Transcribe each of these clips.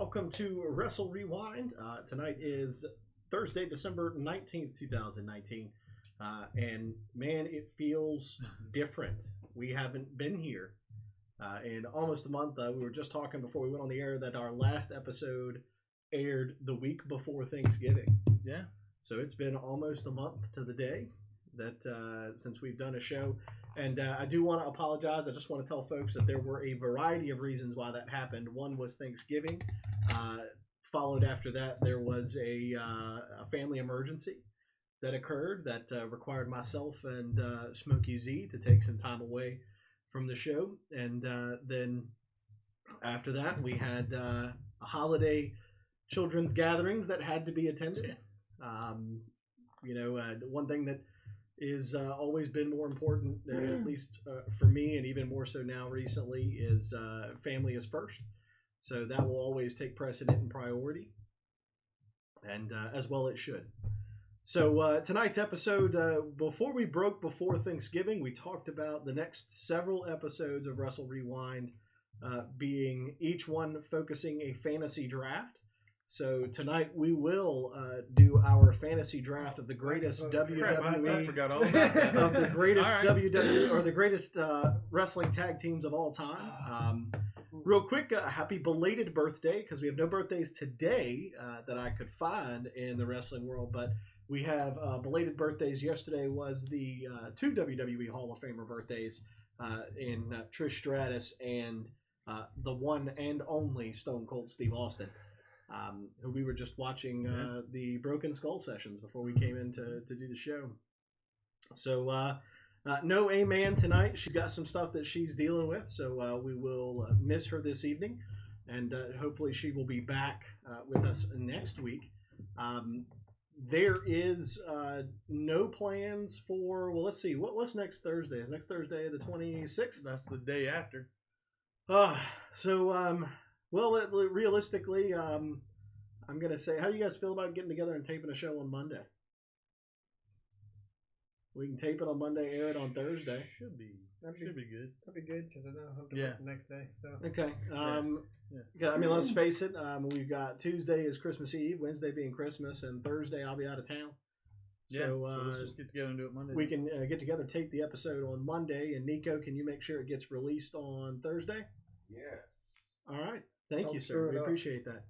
welcome to Wrestle Rewind. Tonight is Thursday, December 19th, 2019. And man, it feels different. We haven't been here in almost a month. We were just talking before we went on the air that our last episode aired the week before Thanksgiving. Yeah. So it's been almost a month to the day that since we've done a show. And I do want to apologize. I just want to tell folks that there were a variety of reasons why that happened. One was Thanksgiving. Followed after that, there was a family emergency that occurred that required myself and Smokey Z to take some time away from the show. And then after that, we had a holiday children's gatherings that had to be attended. One thing that is always been more important, at least for me, and even more so now recently, is family is first. So that will always take precedent and priority, and as well it should. So tonight's episode, before we broke before Thanksgiving, we talked about the next several episodes of Wrestle Rewind being each one focusing a fantasy draft. So tonight we will do our fantasy draft of the greatest WWE. I forgot all about that. Of the greatest WWE or the greatest wrestling tag teams of all time. Real quick, happy belated birthday, because we have no birthdays today that I could find in the wrestling world, but we have belated birthdays. Yesterday was the two WWE Hall of Famer birthdays in Trish Stratus and the one and only Stone Cold Steve Austin. Who we were just watching the Broken Skull sessions before we came in to do the show. So no A-Man tonight. She's got some stuff that she's dealing with, so we will miss her this evening, and hopefully she will be back with us next week. There is no plans for, well, let's see, what's next Thursday? Is next Thursday the 26th? That's the day after. Well, realistically, I'm going to say, how do you guys feel about getting together and taping a show on Monday? We can tape it on Monday, air it on Thursday. Should be good. That'd be good, because I don't have to work the next day. So. Okay. I mean, let's face it. We've got Tuesday is Christmas Eve, Wednesday being Christmas, and Thursday I'll be out of town. So let's just get together and do it Monday. We can get together, tape the episode on Monday, and Nico, can you make sure it gets released on Thursday? Yes. All right. Thank you, sir. We appreciate that.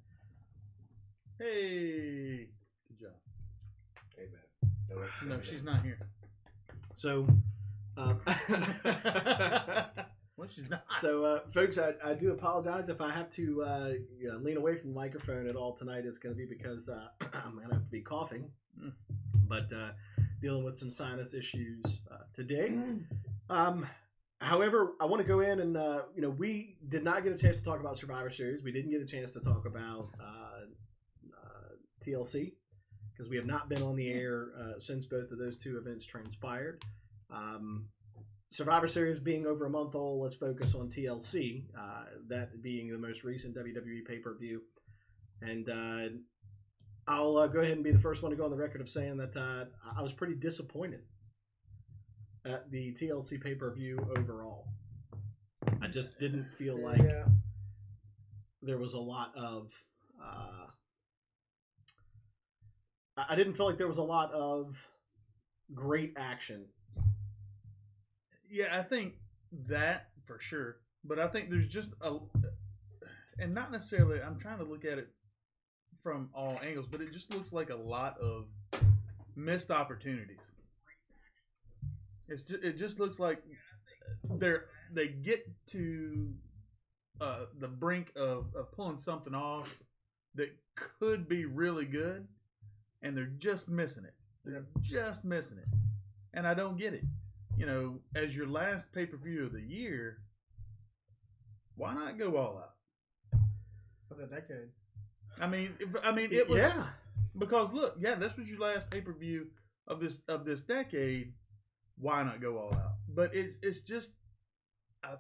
Hey, good job. Hey, man. No, she's not here. So, well, she's not. So, folks, I do apologize if I have to lean away from the microphone at all tonight. It's going to be because I'm going to have to be coughing, but dealing with some sinus issues today. However, I want to go in and, we did not get a chance to talk about Survivor Series. We didn't get a chance to talk about TLC because we have not been on the air since both of those two events transpired. Survivor Series being over a month old, let's focus on TLC, that being the most recent WWE pay-per-view. And I'll go ahead and be the first one to go on the record of saying that I was pretty disappointed at the TLC pay-per-view overall. I just didn't feel like there was a lot of I didn't feel like there was a lot of great action. Yeah, I think that for sure. But I think there's just and not necessarily, I'm trying to look at it from all angles, but it just looks like a lot of missed opportunities. It just looks like they get to the brink of pulling something off that could be really good, and they're just missing it. They're just missing it, and I don't get it. As your last pay-per-view of the year, why not go all out? For the decade. I mean, it was because look, this was your last pay-per-view of this decade. Why not go all out? But it's just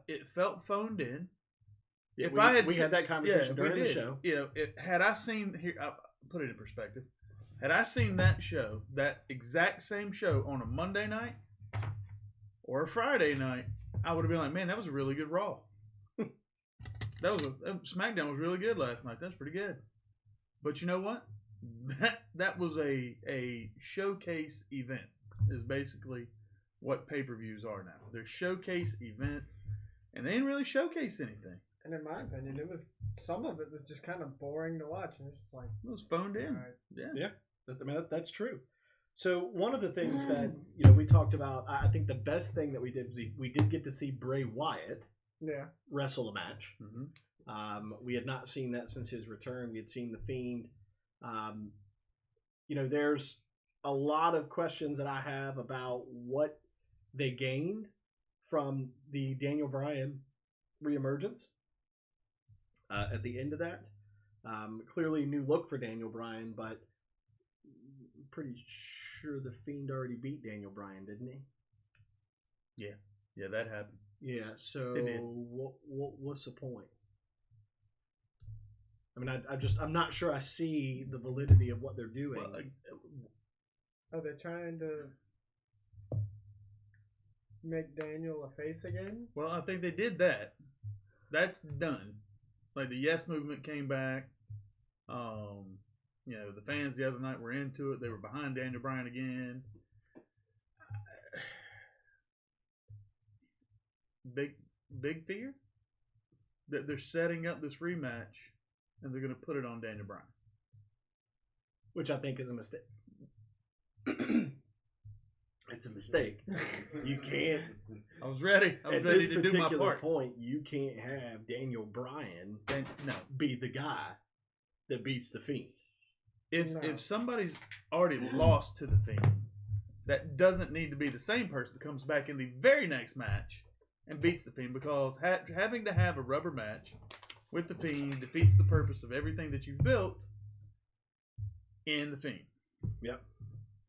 it felt phoned in. Yeah, we had that conversation during the show. Had I seen here, I'll put it in perspective. Had I seen that show, that exact same show on a Monday night or a Friday night, I would have been like, man, that was a really good Raw. SmackDown was really good last night. That's pretty good. But you know what? That was a showcase event. Is basically what pay-per-views are now. They're showcase events, and they didn't really showcase anything. And in my opinion, some of it was just kind of boring to watch. And it's just like It was phoned in. right. Yeah. That's true. So one of the things that we talked about, I think the best thing that we did was we did get to see Bray Wyatt wrestle a match. Mm-hmm. We had not seen that since his return. We had seen The Fiend. There's a lot of questions that I have about what they gained from the Daniel Bryan reemergence at the end of that. Clearly new look for Daniel Bryan, but I'm pretty sure The Fiend already beat Daniel Bryan, didn't he? Yeah, that happened. Yeah, so what's the point? I mean, I'm not sure I see the validity of what they're doing. Well, Are they trying to make Daniel a face again? Well, I think they did that. That's done. Like the Yes Movement came back. The fans the other night were into it. They were behind Daniel Bryan again. Big fear that they're setting up this rematch and they're going to put it on Daniel Bryan, which I think is a mistake. It's a mistake. You can't. I was ready. I was at ready this to do my particular part. point, you can't have Daniel Bryan No. be the guy that beats The Fiend. If somebody's already lost to the Fiend, that doesn't need to be the same person that comes back in the very next match and beats the Fiend, because having to have a rubber match with the Fiend defeats the purpose of everything that you've built in the Fiend. Yep.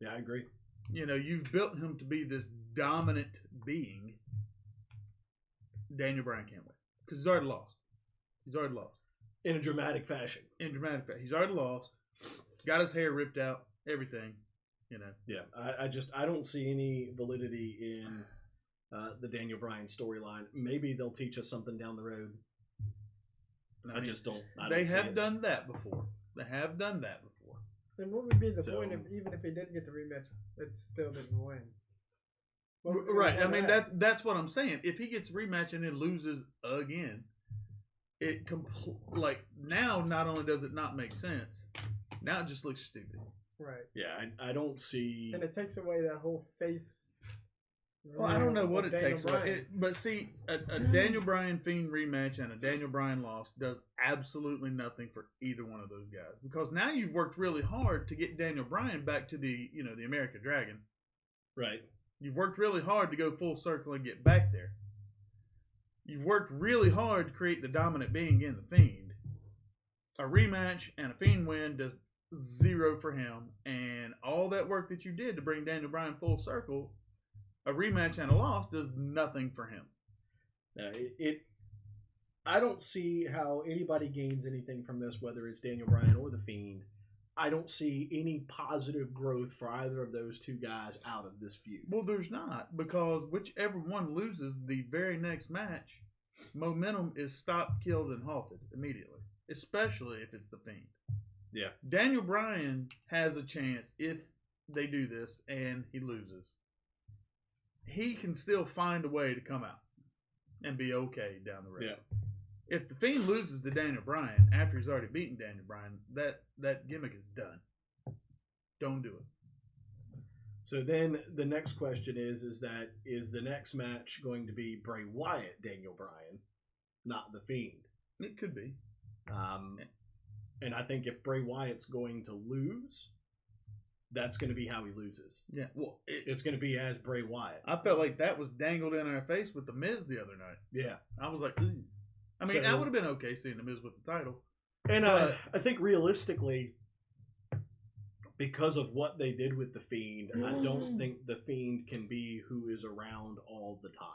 Yeah, I agree. You've built him to be this dominant being. Daniel Bryan can't win because he's already lost. In a dramatic fashion. He's already lost. Got his hair ripped out. Everything. Yeah, I don't see any validity in the Daniel Bryan storyline. Maybe they'll teach us something down the road. I just don't. They have done that before. Then what would be the point if even if he did get the rematch, it still didn't win? Right. I mean that's what I'm saying. If he gets a rematch and then loses again, now not only does it not make sense, now it just looks stupid. Right. Yeah, I don't see. And it takes away that whole face. Well, I don't know what it Daniel takes Bryan. away. But see, a Daniel Bryan Fiend rematch and a Daniel Bryan loss does absolutely nothing for either one of those guys, because now you've worked really hard to get Daniel Bryan back to the American Dragon. Right. You've worked really hard to go full circle and get back there. You've worked really hard to create the dominant being in the Fiend. A rematch and a Fiend win does zero for him, and all that work that you did to bring Daniel Bryan full circle, a rematch and a loss does nothing for him. I don't see how anybody gains anything from this, whether it's Daniel Bryan or The Fiend. I don't see any positive growth for either of those two guys out of this feud. Well, there's not, because whichever one loses the very next match, momentum is stopped, killed, and halted immediately, especially if it's The Fiend. Yeah. Daniel Bryan has a chance if they do this and he loses. He can still find a way to come out and be okay down the road. Yeah. If The Fiend loses to Daniel Bryan after he's already beaten Daniel Bryan, that gimmick is done. Don't do it. So then the next question is the next match going to be Bray Wyatt, Daniel Bryan, not The Fiend? It could be. And I think if Bray Wyatt's going to lose, that's going to be how he loses. Yeah. Well, it's going to be as Bray Wyatt. I felt like that was dangled in our face with The Miz the other night. Yeah. I was like, ooh. I mean, I would have been okay seeing The Miz with the title. And I think realistically, because of what they did with The Fiend, I don't think The Fiend can be who is around all the time.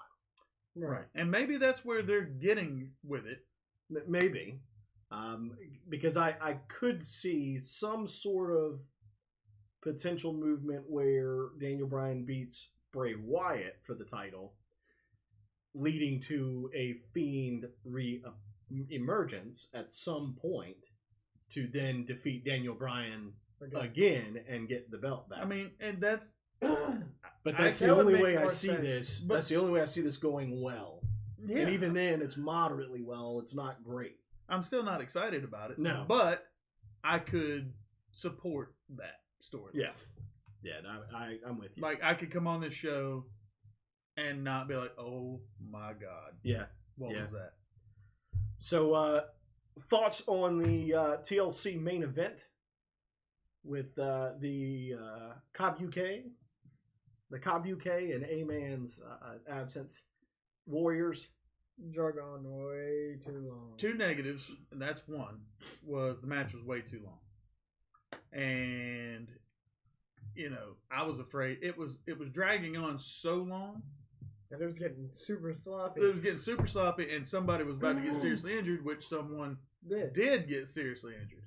Right. And maybe that's where they're getting with it. Maybe. Because I could see some sort of potential movement where Daniel Bryan beats Bray Wyatt for the title, leading to a Fiend emergence at some point to then defeat Daniel Bryan Again. again and get the belt back. I mean, and that's but that's that the would only make way I more see sense. this. But- That's the only way I see this going well. yeah. And even then, it's moderately well. It's not great. I'm still not excited about it. No. But I could support that story. Yeah, no, I'm with you. Like, I could come on this show and not be like, oh my God, Yeah. what Yeah. was that? So, thoughts on the TLC main event with the Cobb UK, and A-Man's absence, Warriors. Drug on way too long. Two negatives, and that's one, was the match was way too long. And, you know, I was afraid it was dragging on so long. And it was getting super sloppy. It was getting super sloppy, and somebody was about to get seriously injured, which someone did get seriously injured.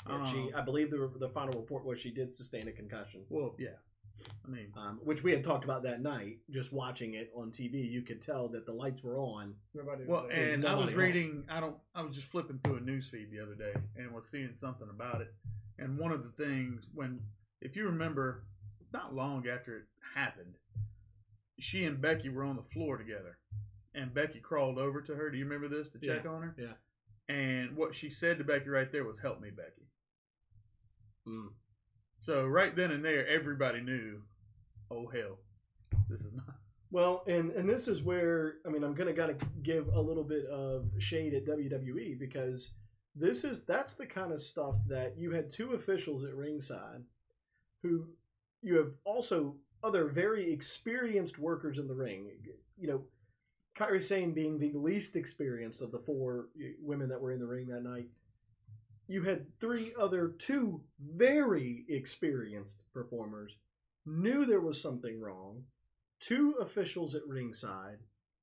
Yeah, I believe the final report was she did sustain a concussion. Well, yeah. I mean, which we had talked about that night. Just watching it on TV, you could tell that the lights were on. Nobody was well, there. and I was nobody reading. I was just flipping through a news feed the other day and was seeing something about it. And one of the things, if you remember, not long after it happened, she and Becky were on the floor together, and Becky crawled over to her. Do you remember this to check on her? Yeah. And what she said to Becky right there was, "Help me, Becky." Mm. So right then and there, everybody knew, oh hell, this is not. Well, and this is where, I mean, I'm gotta give a little bit of shade at WWE, because that's the kind of stuff that you had two officials at ringside who you have also other very experienced workers in the ring. You know, Kairi Sane being the least experienced of the four women that were in the ring that night. You had two very experienced performers, knew there was something wrong, two officials at ringside,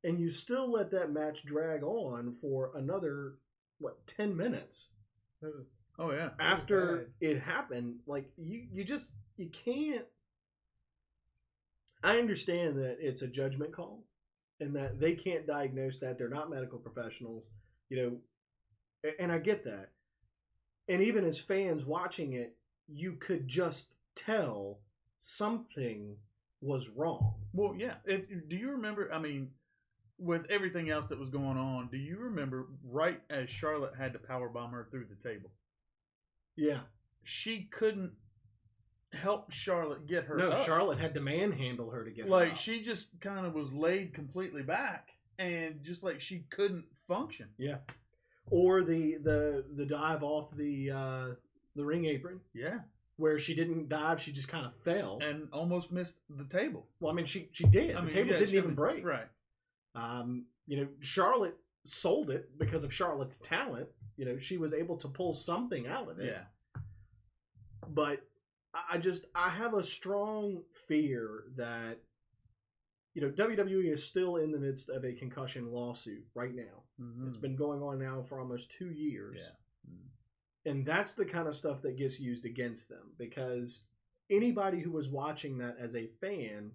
and you still let that match drag on for another, 10 minutes? It was, Oh yeah. After it happened, like, you can't. I understand that it's a judgment call and that they can't diagnose that. They're not medical professionals, and I get that. And even as fans watching it, you could just tell something was wrong. Well, yeah. Do you remember? I mean, with everything else that was going on, do you remember right as Charlotte had to powerbomb her through the table? Yeah. She couldn't help Charlotte get her No, up. Charlotte had to manhandle her to get her Like, up. she just kind of was laid completely back, and just like she couldn't function. Yeah. Or the dive off the ring apron, Yeah. where she didn't dive, she just kind of fell. And almost missed the table. Well, I mean, she did. I The mean, table yeah, didn't she- even break. Right. Charlotte sold it because of Charlotte's talent. She was able to pull something out of it. Yeah. But I have a strong fear that, WWE is still in the midst of a concussion lawsuit right now. Mm-hmm. It's been going on now for almost 2 years. Yeah. And that's the kind of stuff that gets used against them, because anybody who was watching that as a fan,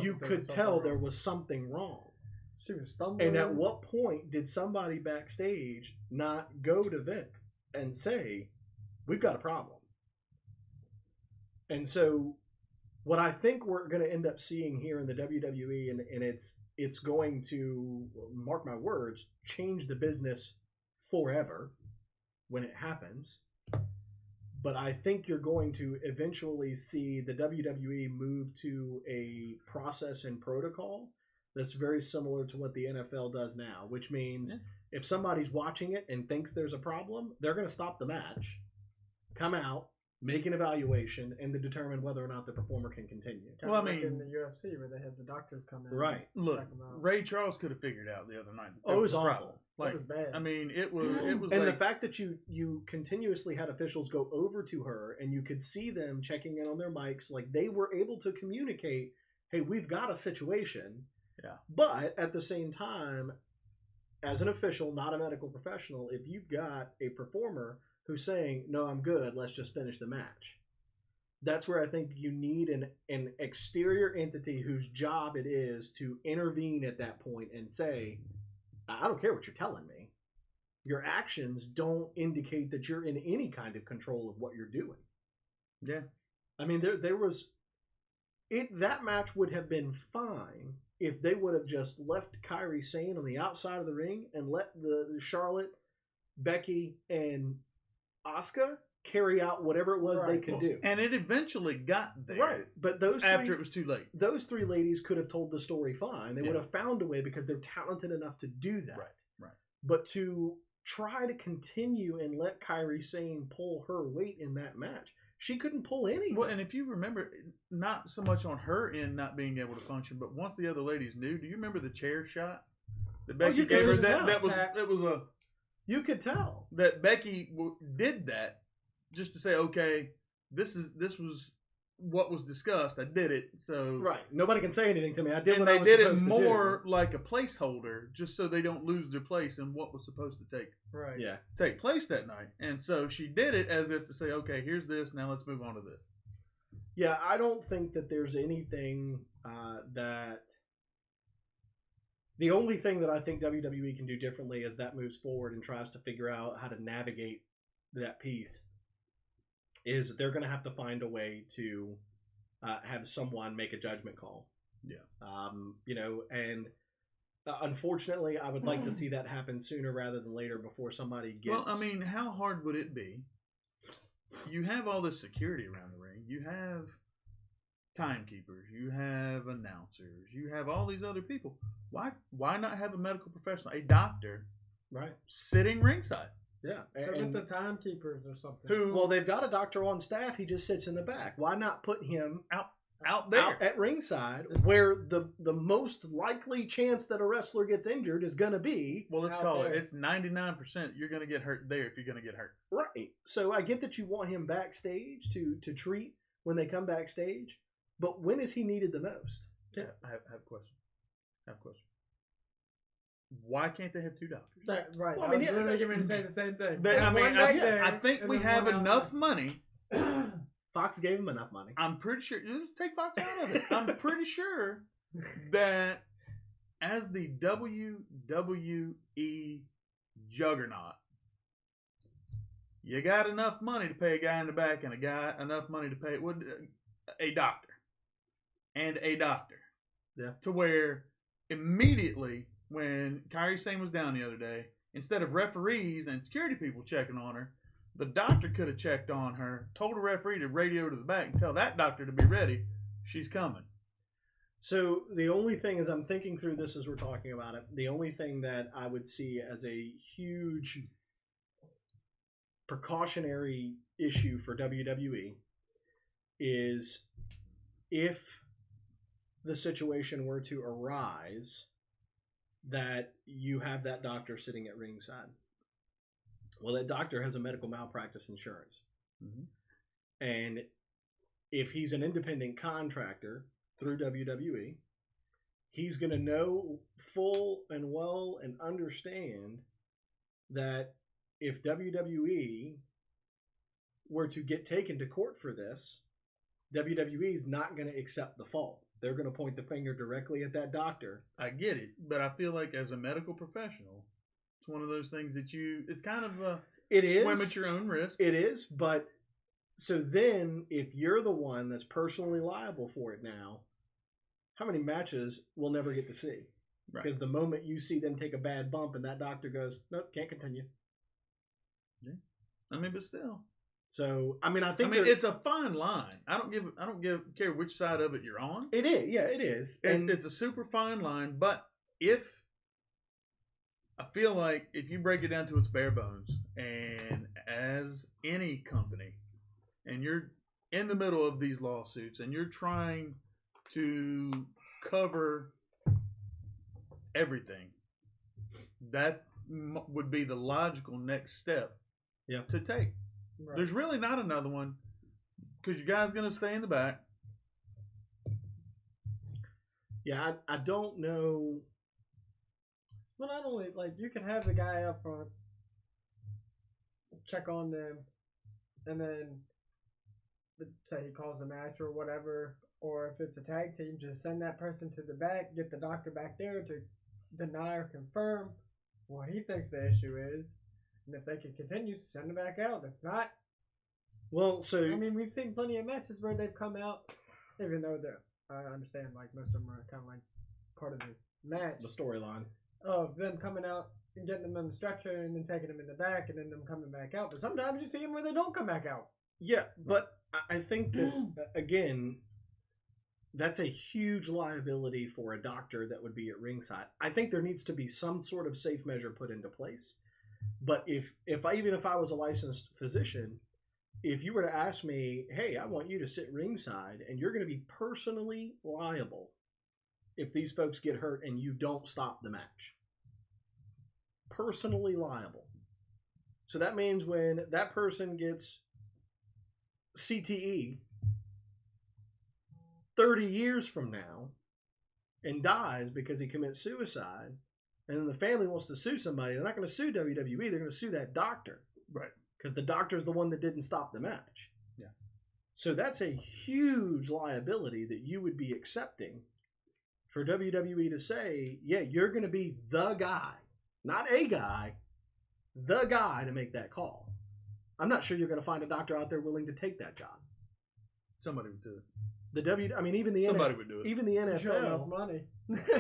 you could tell there was something wrong. She was stumbling. And at what point did somebody backstage not go to Vince and say, we've got a problem? And so what I think we're going to end up seeing here in the WWE, and it's going to, mark my words, change the business forever when it happens. But I think you're going to eventually see the WWE move to a process and protocol that's very similar to what the NFL does now, which means if somebody's watching it and thinks there's a problem, they're going to stop the match, come out, make an evaluation, and to determine whether or not the performer can continue. Well, I mean, in the UFC where they had the doctors come in. Right. Look, check 'em out. Ray Charles could have figured out the other night. Oh, it was a awful. problem. Like, It was bad. I mean, it was And like, the fact that you continuously had officials go over to her and you could see them checking in on their mics, like they were able to communicate, hey, we've got a situation. Yeah. But at the same time, as an official, not a medical professional, if you've got a performer who's saying, no, I'm good, let's just finish the match. That's where I think you need an exterior entity whose job it is to intervene at that point and say, I don't care what you're telling me. your actions don't indicate that you're in any kind of control of what you're doing. Yeah. I mean, there was that match would have been fine if they would have just left Kairi Sane on the outside of the ring and let the Charlotte, Becky, and Asuka carry out whatever it was they could do. And it eventually got there. Right. But after it was too late. Those three ladies could have told the story fine. They would have found a way because they're talented enough to do that. Right. But to try to continue and let Kairi Sane pull her weight in that match, she couldn't pull anything. Well, and if you remember, not so much on her end not being able to function, but once the other ladies knew, do you remember the chair shot that Becky gave her? That was a. You could tell that Becky did that just to say, okay, this was what was discussed. I did it. So right, nobody can say anything to me. I did. And what I was supposed to do. They did it more like a placeholder, just so they don't lose their place in what was supposed to take place that night. And so she did it as if to say, okay, here's this. Now let's move on to this. Yeah, I don't think that there's anything that. The only thing that I think WWE can do differently as that moves forward and tries to figure out how to navigate that piece is they're going to have to find a way to have someone make a judgment call. Yeah. And unfortunately, I would like to see that happen sooner rather than later before somebody gets... Well, I mean, how hard would it be? You have all this security around the ring. You have timekeepers. You have announcers. You have all these other people. Why not have a medical professional, a doctor, sitting ringside? Yeah. So get the timekeepers or something. Well, they've got a doctor on staff. He just sits in the back. Why not put him out there out at ringside where the most likely chance that a wrestler gets injured is going to be? Well, let's call it. It's 99% you're going to get hurt there if you're going to get hurt. Right. So I get that you want him backstage to treat when they come backstage, but when is he needed the most? Yeah, I have a question. Why can't they have two doctors? Right. Well, I was literally going to say the same thing. I think we have enough money. Fox gave him enough money. I'm pretty sure. Just take Fox out of it. I'm pretty sure that as the WWE juggernaut, you got enough money to pay a guy in the back and enough money to pay a doctor. And a doctor. Yeah. To where immediately when Kairi Sane was down the other day, instead of referees and security people checking on her, the doctor could have checked on her, told the referee to radio to the back and tell that doctor to be ready. She's coming. So the only thing, as I'm thinking through this as we're talking about it, the only thing that I would see as a huge precautionary issue for WWE is if the situation were to arise that you have that doctor sitting at ringside. Well, that doctor has a medical malpractice insurance. Mm-hmm. And if he's an independent contractor through WWE, he's going to know full and well and understand that if WWE were to get taken to court for this, WWE is not going to accept the fault. They're going to point the finger directly at that doctor. I get it, but I feel like as a medical professional, it's one of those things that it's kind of swim at your own risk. It is, but so then if you're the one that's personally liable for it now, how many matches we'll never get to see? Right. Because the moment you see them take a bad bump and that doctor goes, nope, can't continue. Yeah. I mean, but still. So I mean, it's a fine line. I don't care which side of it you're on. It is, yeah, it is. It's a super fine line. But I feel like if you break it down to its bare bones, and as any company, and you're in the middle of these lawsuits, and you're trying to cover everything, that would be the logical next step to take. Right. There's really not another one because you guys going to stay in the back. Yeah, I don't know. Well, not only, like, you can have the guy up front, check on them, and then say he calls a match or whatever, or if it's a tag team, just send that person to the back, get the doctor back there to deny or confirm what he thinks the issue is, And if they can continue, send them back out. If not, Well, so I mean, we've seen plenty of matches where they've come out, even though I understand like most of them are kind of like part of the match the storyline. of them coming out and getting them on the stretcher and then taking them in the back and then them coming back out. But sometimes you see them where they don't come back out. Yeah, but I think that again, that's a huge liability for a doctor that would be at ringside. I think there needs to be some sort of safe measure put into place. But if I was a licensed physician, if you were to ask me, hey, I want you to sit ringside and you're going to be personally liable if these folks get hurt and you don't stop the match. Personally liable. So that means when that person gets CTE 30 years from now and dies because he commits suicide, and then the family wants to sue somebody, they're not going to sue WWE, they're going to sue that doctor. Right. Because the doctor is the one that didn't stop the match. Yeah. So that's a huge liability that you would be accepting for WWE to say, yeah, you're going to be the guy, not a guy, the guy to make that call. I'm not sure you're going to find a doctor out there willing to take that job. Somebody would do it. Somebody would do it. Even the Sure enough NFL, money.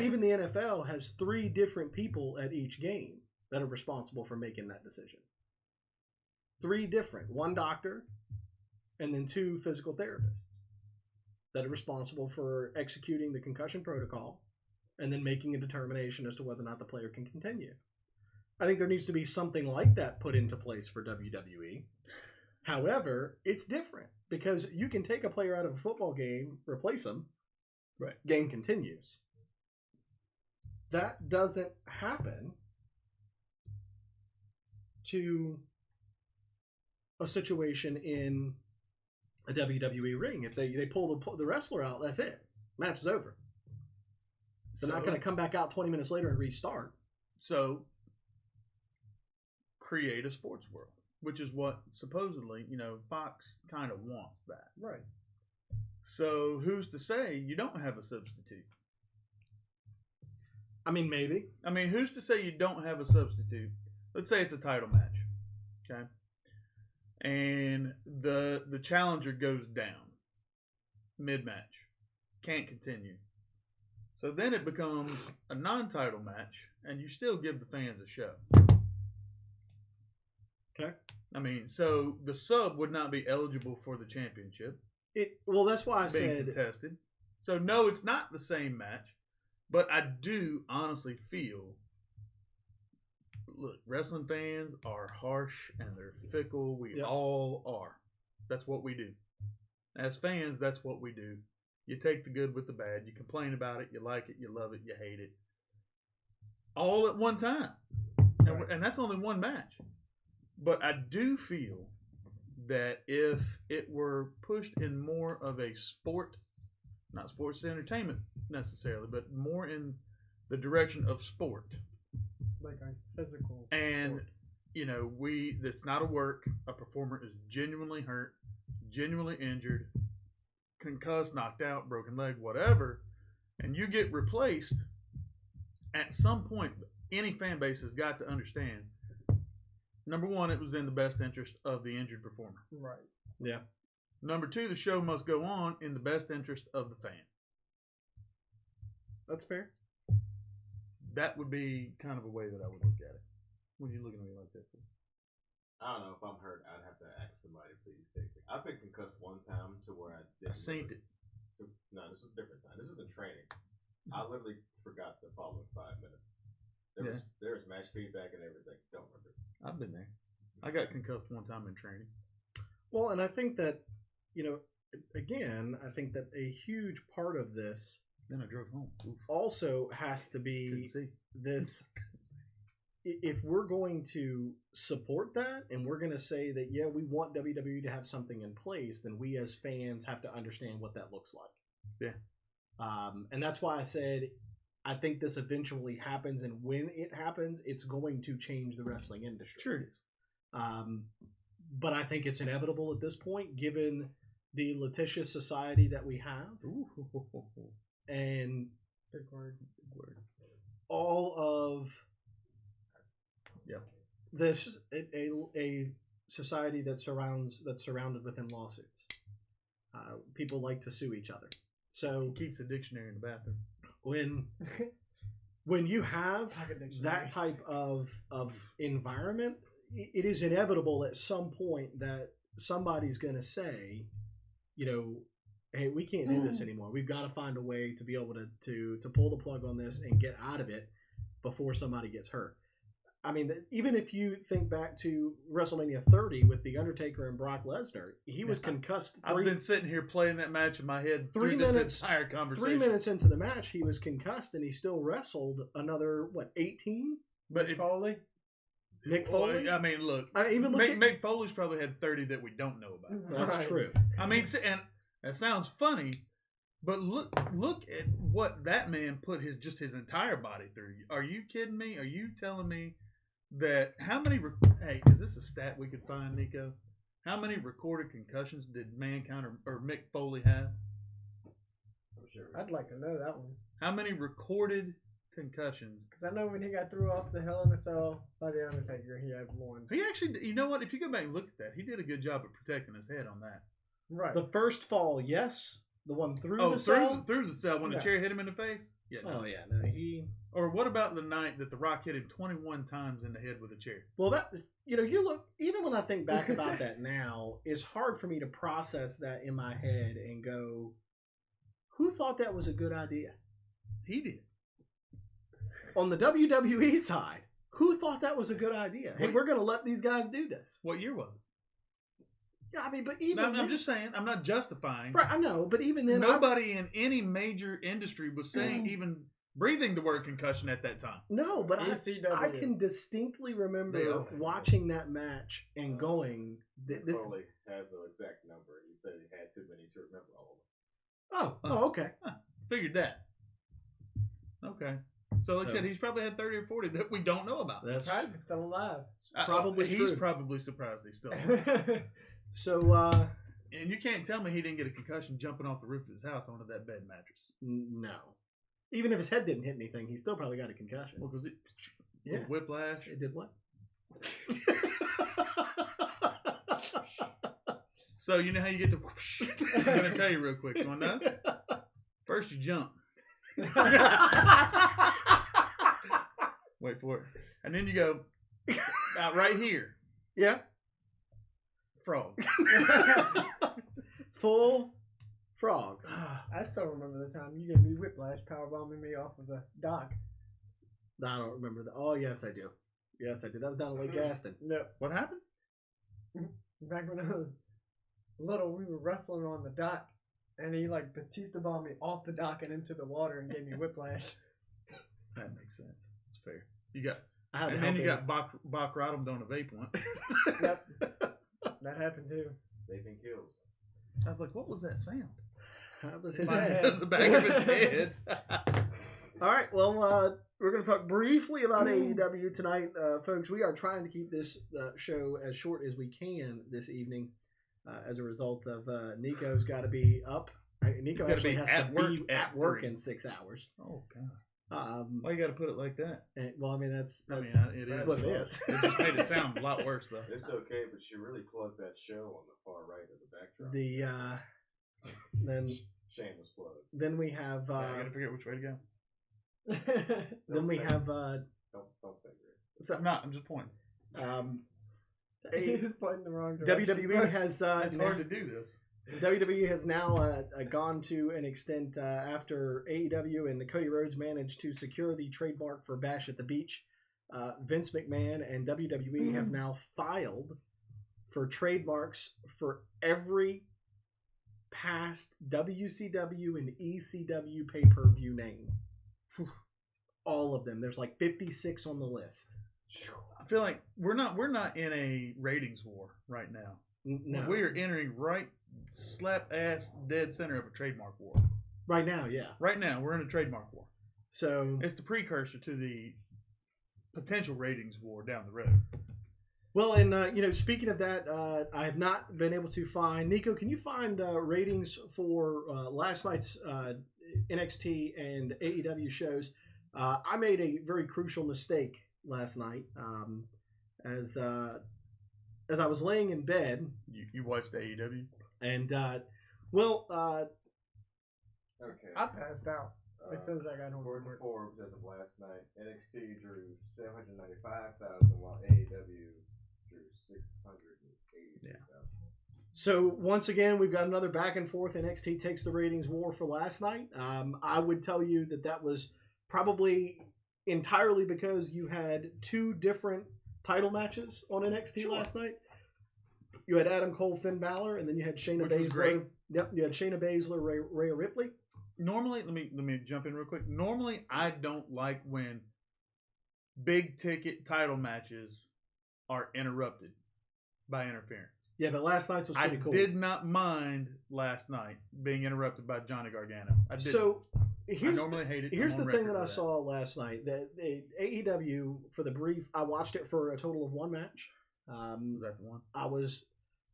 even the NFL has 3 different people at each game that are responsible for making that decision. 3 different, 1 doctor, and then 2 physical therapists that are responsible for executing the concussion protocol and then making a determination as to whether or not the player can continue. I think there needs to be something like that put into place for WWE. However, it's different because you can take a player out of a football game, replace them, right? Game continues. That doesn't happen to a situation in a WWE ring. If they pull the wrestler out, that's it. Match is over. They're not going to come back out 20 minutes later and restart. So, create a sports world, which is what supposedly, Fox kind of wants that. Right. So, who's to say you don't have a substitute? I mean, maybe. I mean, who's to say you don't have a substitute? Let's say it's a title match, okay? And the challenger goes down mid-match, can't continue. So then it becomes a non-title match, and you still give the fans a show. Okay. I mean, so the sub would not be eligible for the championship. Well, that's why I being said contested. So no, it's not the same match, but I do honestly feel. Look, wrestling fans are harsh and they're fickle. We all are. That's what we do. As fans, that's what we do. You take the good with the bad. You complain about it. You like it. You love it. You hate it. All at one time. And that's only one match. But I do feel that if it were pushed in more of a sport, not sports entertainment necessarily, but more in the direction of sport. Like a physical and sport. That's not a work. A performer is genuinely hurt, genuinely injured, concussed, knocked out, broken leg, whatever, and you get replaced. At some point, any fan base has got to understand, number one, it was in the best interest of the injured performer. Right. Yeah. Number two, the show must go on in the best interest of the fan. That's fair. That would be kind of a way that I would look at it. When you looking at me like that? I don't know. If I'm hurt, I'd have to ask somebody, please take me. I've been concussed one time to where I didn't. I seen it. No, this was a different time. This was in training. I literally forgot the following 5 minutes. There was match feedback and everything. Don't remember. I've been there. I got concussed one time in training. Well, and I think that, again, I think that a huge part of this Then I drove home. Oof. also has to be this. If we're going to support that and we're going to say that, yeah, we want WWE to have something in place, then we as fans have to understand what that looks like. Yeah. And that's why I said I think this eventually happens, and when it happens, it's going to change the wrestling industry. Sure it is. But I think it's inevitable at this point, given the litigious society that we have. Ooh. And Big word. all of This a society that's surrounded within lawsuits. People like to sue each other. So He keeps a dictionary in the bathroom. when you have that type of environment, it is inevitable at some point that somebody's going to say, hey, we can't do this anymore. We've got to find a way to be able to pull the plug on this and get out of it before somebody gets hurt. I mean, even if you think back to WrestleMania 30 with The Undertaker and Brock Lesnar, he was concussed. I've been sitting here playing that match in my head 3 through minutes, this entire conversation. 3 minutes into the match, he was concussed, and he still wrestled another 18. But if Foley. Nick Foley. I mean, look, Mick Foley's probably had 30 that we don't know about. That's Right. true. I mean, and that sounds funny, but look at what that man put his entire body through. Are you kidding me? Are you telling me that hey, is this a stat we could find, Nico? How many recorded concussions did Mankind or Mick Foley have? I'm sure. I'd like to know that one. How many recorded concussions? Because I know when he got threw off the Hell in a Cell by The Undertaker, he had one. He actually, you know what? If you go back and look at that, he did a good job of protecting his head on that. Right. The first fall, yes. The one through the cell? through the cell when the Yeah. chair hit him in the face? Yeah. No. Oh, yeah. No, he... Or what about the night that The Rock hit him 21 times in the head with a chair? Well, that you look. Even when I think back about that now, it's hard for me to process that in my head and go, "Who thought that was a good idea?" He did. On the WWE side, who thought that was a good idea? Hey, we're going to let these guys do this. What year was it? Yeah, I mean, but even No, I'm then, just saying. I'm not justifying. right? I know, but even then, Nobody in any major industry was saying even breathing the word concussion at that time. No, but I ECW. can distinctly remember Yeah. watching that match and going, Mick "This." Foley has no exact number. He said he had too many to remember all of them. Oh, okay. Figured that. Okay. So, like I said, he's probably had 30 or 40 that we don't know about. That's Surprised he's still alive. probably He's true. probably surprised he's still. So. And you can't tell me he didn't get a concussion jumping off the roof of his house onto that bed mattress. No. Even if his head didn't hit anything, he still probably got a concussion. Well, because Yeah. whiplash. It did what? So you know how you get the whoosh? I'm going to tell you real quick. You want to know? First you jump. Wait for it. And then you go about right here. Yeah. Frog. Full frog. I still remember the time you gave me whiplash powerbombing me off of the dock. I don't remember that. Oh, yes, I do. Yes, I did. That was down in Lake Gaston. No. What happened? Back when I was little, we were wrestling on the dock, and he like Batista bombed me off the dock and into the water and gave me whiplash. That makes sense. It's fair. You got, I had to and then help you him. got Bach Rodham doing a vape one. Yep. That happened too. Vaping kills. I was like, what was that sound? That was his Mine head. was the back of his head. All right, well, we're going to talk briefly about AEW tonight. Folks, we are trying to keep this show as short as we can this evening as a result of Nico's got to be up. Nico He's gotta actually be has at to work be at at work 3. in 6 hours. Oh, God. Why you got to put it like that? Well, I mean, that's It that's is what it is. It just made it sound a lot worse, though. It's okay, but she really plugged that show on the far right of the backdrop. Then Shameless plug. then we have I got to figure out which way to go. then we have Don't finger it. so, I'm just pointing. He was pointing the wrong direction. WWE has It's hard to do this. WWE has now gone to an extent after AEW and Cody Rhodes managed to secure the trademark for Bash at the Beach. Vince McMahon and WWE have now filed for trademarks for every past WCW and ECW pay-per-view name. All of them. There's like 56 on the list. I feel like we're not in a ratings war right now. No. We are entering right slap ass dead center of a trademark war. Right now, yeah. Right now, we're in a trademark war. So It's the precursor to the potential ratings war down the road. well, and speaking of that, I have not been able to find. Nico, can you find ratings for last night's NXT and AEW shows? I made a very crucial mistake last night. as I was laying in bed, You watched AEW? and Okay. I passed out as soon as I got home from According to work. Forbes, as of last night, NXT drew 795,000, while AEW drew 682,000. so once again, we've got another back and forth. NXT takes the ratings war for last night. I would tell you that was probably entirely because you had two different title matches on NXT last night. You had Adam Cole, Finn Balor, and then you had Shayna Which was great. Baszler. Yep, you had Shayna Baszler, Rhea Ripley. Normally, let me jump in real quick. Normally, I don't like when big ticket title matches are interrupted by interference. Yeah, but last night's was I pretty cool. did not mind last night being interrupted by Johnny Gargano. I did. So I here's normally hate it. Here's I'm on the thing record that I with saw last night. That AEW, for the brief, I watched it for a total of one match. Was that the one? I was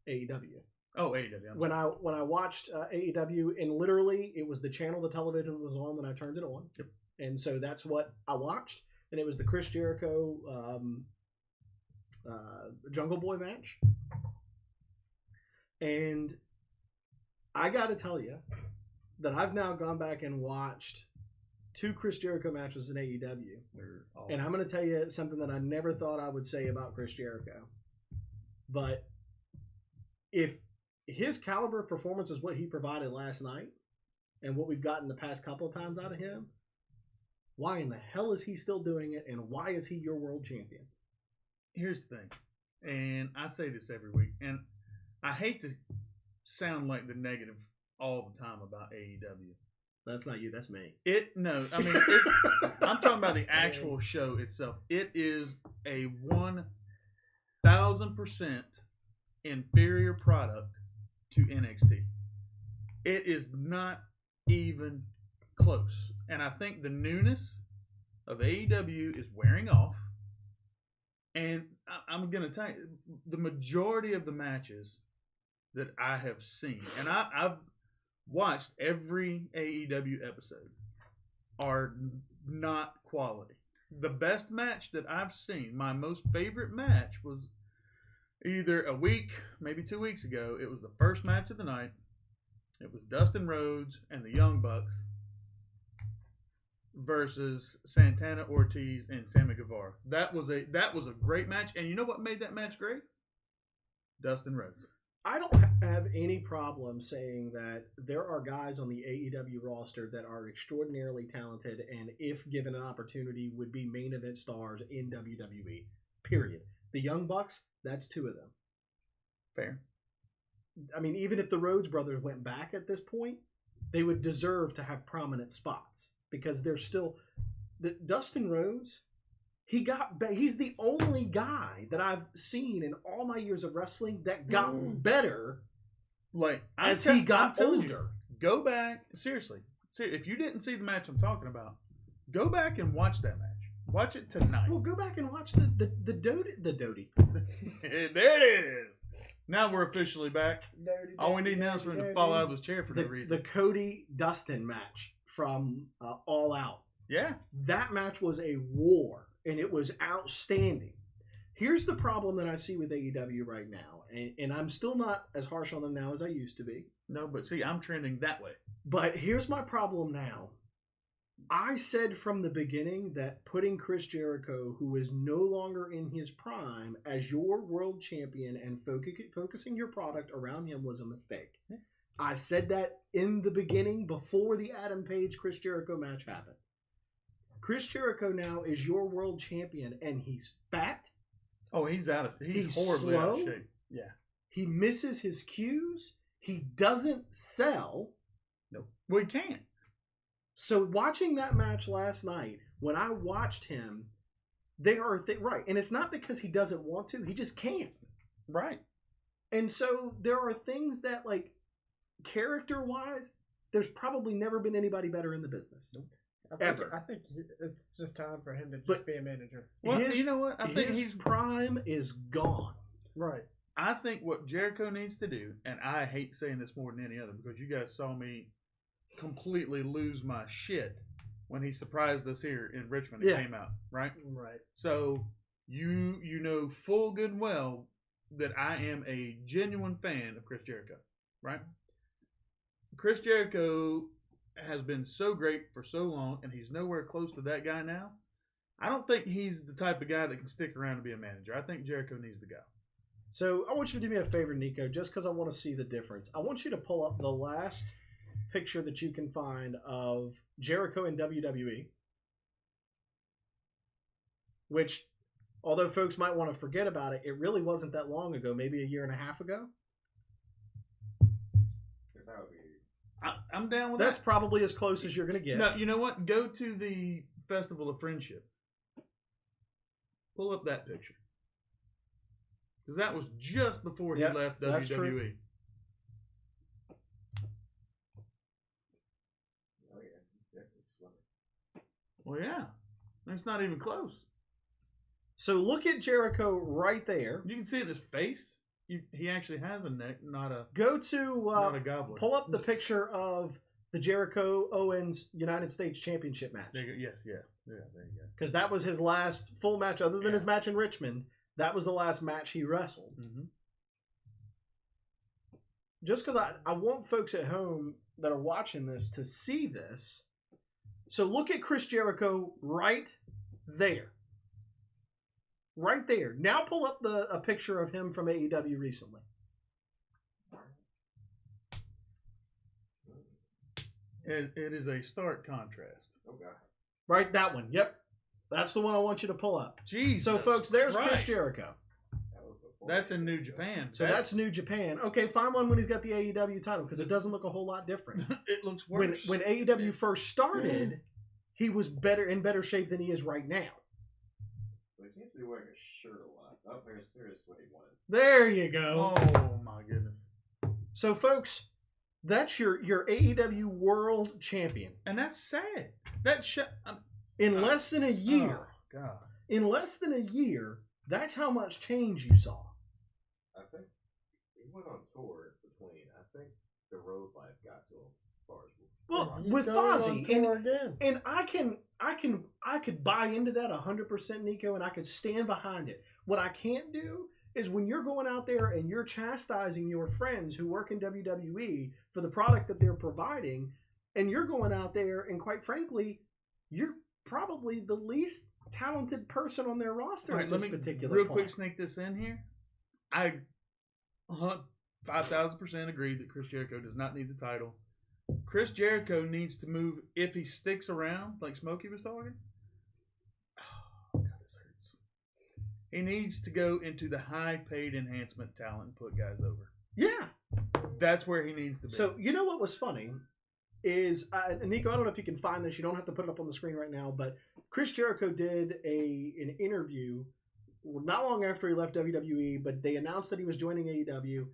AEW. Oh, AEW. When I watched AEW, and literally it was the channel the television was on when I turned it on. Yep. And so that's what I watched, and it was the Chris Jericho Jungle Boy match. And I got to tell you that I've now gone back and watched two Chris Jericho matches in AEW. And I'm going to tell you something that I never thought I would say about Chris Jericho. But if his caliber of performance is what he provided last night and what we've gotten the past couple of times out of him, why in the hell is he still doing it, and why is he your world champion? Here's the thing, and I say this every week, and I hate to sound like the negative all the time about AEW. That's not you, that's me. I'm talking about the actual show itself. It is a 1,000% inferior product to NXT. It is not even close. And I think the newness of AEW is wearing off. And I'm going to tell you, the majority of the matches that I have seen, and I've watched every AEW episode, are not quality. The best match that I've seen, my most favorite match, was either a week, maybe 2 weeks ago. It was the first match of the night. It was Dustin Rhodes and the Young Bucks versus Santana Ortiz and Sammy Guevara. That was a great match. And you know what made that match great? Dustin Rhodes. I don't have any problem saying that there are guys on the AEW roster that are extraordinarily talented and, if given an opportunity, would be main event stars in WWE. Period. The Young Bucks, that's two of them. Fair. I mean, even if the Rhodes brothers went back at this point, they would deserve to have prominent spots because they're still... Dustin Rhodes, he's the only guy that I've seen in all my years of wrestling that got better as he got older. Go back, seriously, if you didn't see the match I'm talking about, go back and watch that match. Watch it tonight. Well, go back and watch the Doty. There it is. Now we're officially back. All we need now is for him to fall out of his chair for no reason. The Cody Dustin match from All Out. Yeah. That match was a war, and it was outstanding. Here's the problem that I see with AEW right now, and I'm still not as harsh on them now as I used to be. No, but see, I'm trending that way. But here's my problem now. I said from the beginning that putting Chris Jericho, who is no longer in his prime, as your world champion and focusing your product around him was a mistake. Yeah. I said that in the beginning before the Adam Page Chris Jericho match happened. Chris Jericho now is your world champion, and he's fat. Oh, he's horribly slow. out of shape. Yeah. He misses his cues. He doesn't sell. No. Well, he can't. So watching that match last night, when I watched him, right, and it's not because he doesn't want to, he just can't. Right. And so there are things that, like, character-wise, there's probably never been anybody better in the business. Nope. Ever. I think it's just time for him to just be a manager. Well, you know what? I think his prime is gone. Right. I think what Jericho needs to do, and I hate saying this more than any other because you guys saw me completely lose my shit when he surprised us here in Richmond and came out, right? Right. So you know full good and well that I am a genuine fan of Chris Jericho, right? Chris Jericho has been so great for so long, and he's nowhere close to that guy now. I don't think he's the type of guy that can stick around to be a manager. I think Jericho needs to go. So I want you to do me a favor, Nico, just because I want to see the difference. I want you to pull up the last picture that you can find of Jericho in WWE, which, although folks might want to forget about it, it really wasn't that long ago, maybe a year and a half ago. I'm down with That's that. probably as close as you're going to get. No, you know what? Go to the Festival of Friendship. Pull up that picture. Because that was just before he left WWE. That's true. Well, yeah. It's not even close. So look at Jericho right there. You can see it in his face. He actually has a neck, not a gobbler. Pull up the picture of the Jericho Owens United States Championship match. There you go. Yes, yeah, there you go. Because that was his last full match, other than his match in Richmond. That was the last match he wrestled. Mm-hmm. Just because I want folks at home that are watching this to see this. So look at Chris Jericho right there. Right there. Now pull up a picture of him from AEW recently. It is a stark contrast. Okay. Right, that one. Yep. That's the one I want you to pull up. Jesus So, folks, there's Christ. Chris Jericho. That's in New Japan. So that's New Japan. Okay, find one when he's got the AEW title, because it doesn't look a whole lot different. It looks worse. When AEW first started, he was in better shape than he is right now. He seems to be wearing a shirt a lot. Oh, there's what he wanted. There you go. Oh my goodness. So, folks, that's your AEW World Champion. And that's sad. In less than a year. Oh, God. In less than a year, that's how much change you saw. I think he went on tour between. I think the road life got to him as far as. Well, with Fozzy, and I could buy into that 100%, Nico, and I could stand behind it. What I can't do is when you're going out there and you're chastising your friends who work in WWE for the product that they're providing, and you're going out there and, quite frankly, you're probably the least talented person on their roster at this particular real point. Quick sneak this in here. I 5,000% agree that Chris Jericho does not need the title. Chris Jericho needs to move, if he sticks around, like Smokey was talking. Oh, God, this hurts. He needs to go into the high-paid enhancement talent and put guys over. Yeah. That's where he needs to be. So, you know what was funny is, Nico, I don't know if you can find this. You don't have to put it up on the screen right now, but Chris Jericho did an interview not long after he left WWE, but they announced that he was joining AEW.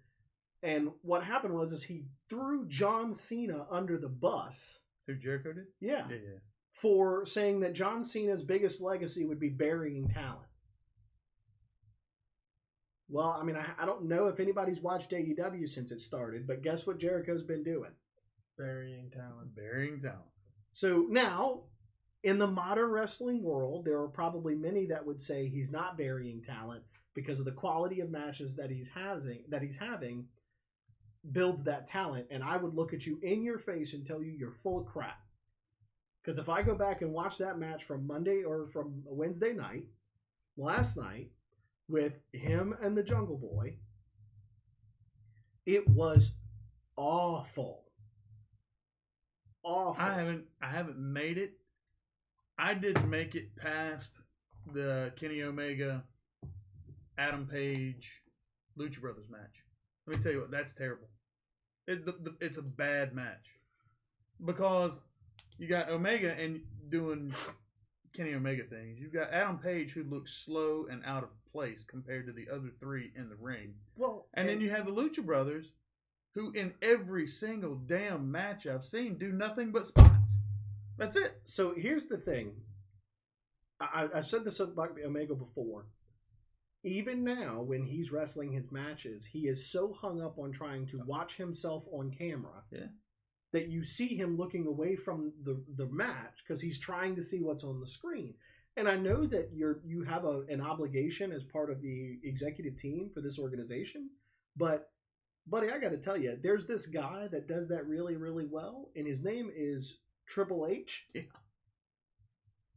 And what happened was he threw John Cena under the bus. Who, Jericho did? Yeah. Yeah. For saying that John Cena's biggest legacy would be burying talent. Well, I mean, I don't know if anybody's watched AEW since it started, but guess what Jericho's been doing? Burying talent. So now, in the modern wrestling world, there are probably many that would say he's not burying talent because of the quality of matches that he's having builds that talent. And I would look at you in your face and tell you you're full of crap. Because if I go back and watch that match from Monday or from Wednesday night, last night, with him and the Jungle Boy, it was awful. Awful. I haven't made it. I didn't make it past the Kenny Omega, Adam Page, Lucha Brothers match. Let me tell you what, that's terrible. It's a bad match because you got Omega and doing Kenny Omega things. You've got Adam Page who looks slow and out of place compared to the other three in the ring. Well, and then you have the Lucha Brothers, who in every single damn match I've seen do nothing but spots. That's it. So here's the thing. I've said this about Omega before. Even now, when he's wrestling his matches, he is so hung up on trying to watch himself on camera that you see him looking away from the match because he's trying to see what's on the screen. And I know that you have an obligation as part of the executive team for this organization, but buddy, I got to tell you, there's this guy that does that really, really well, and his name is Triple H,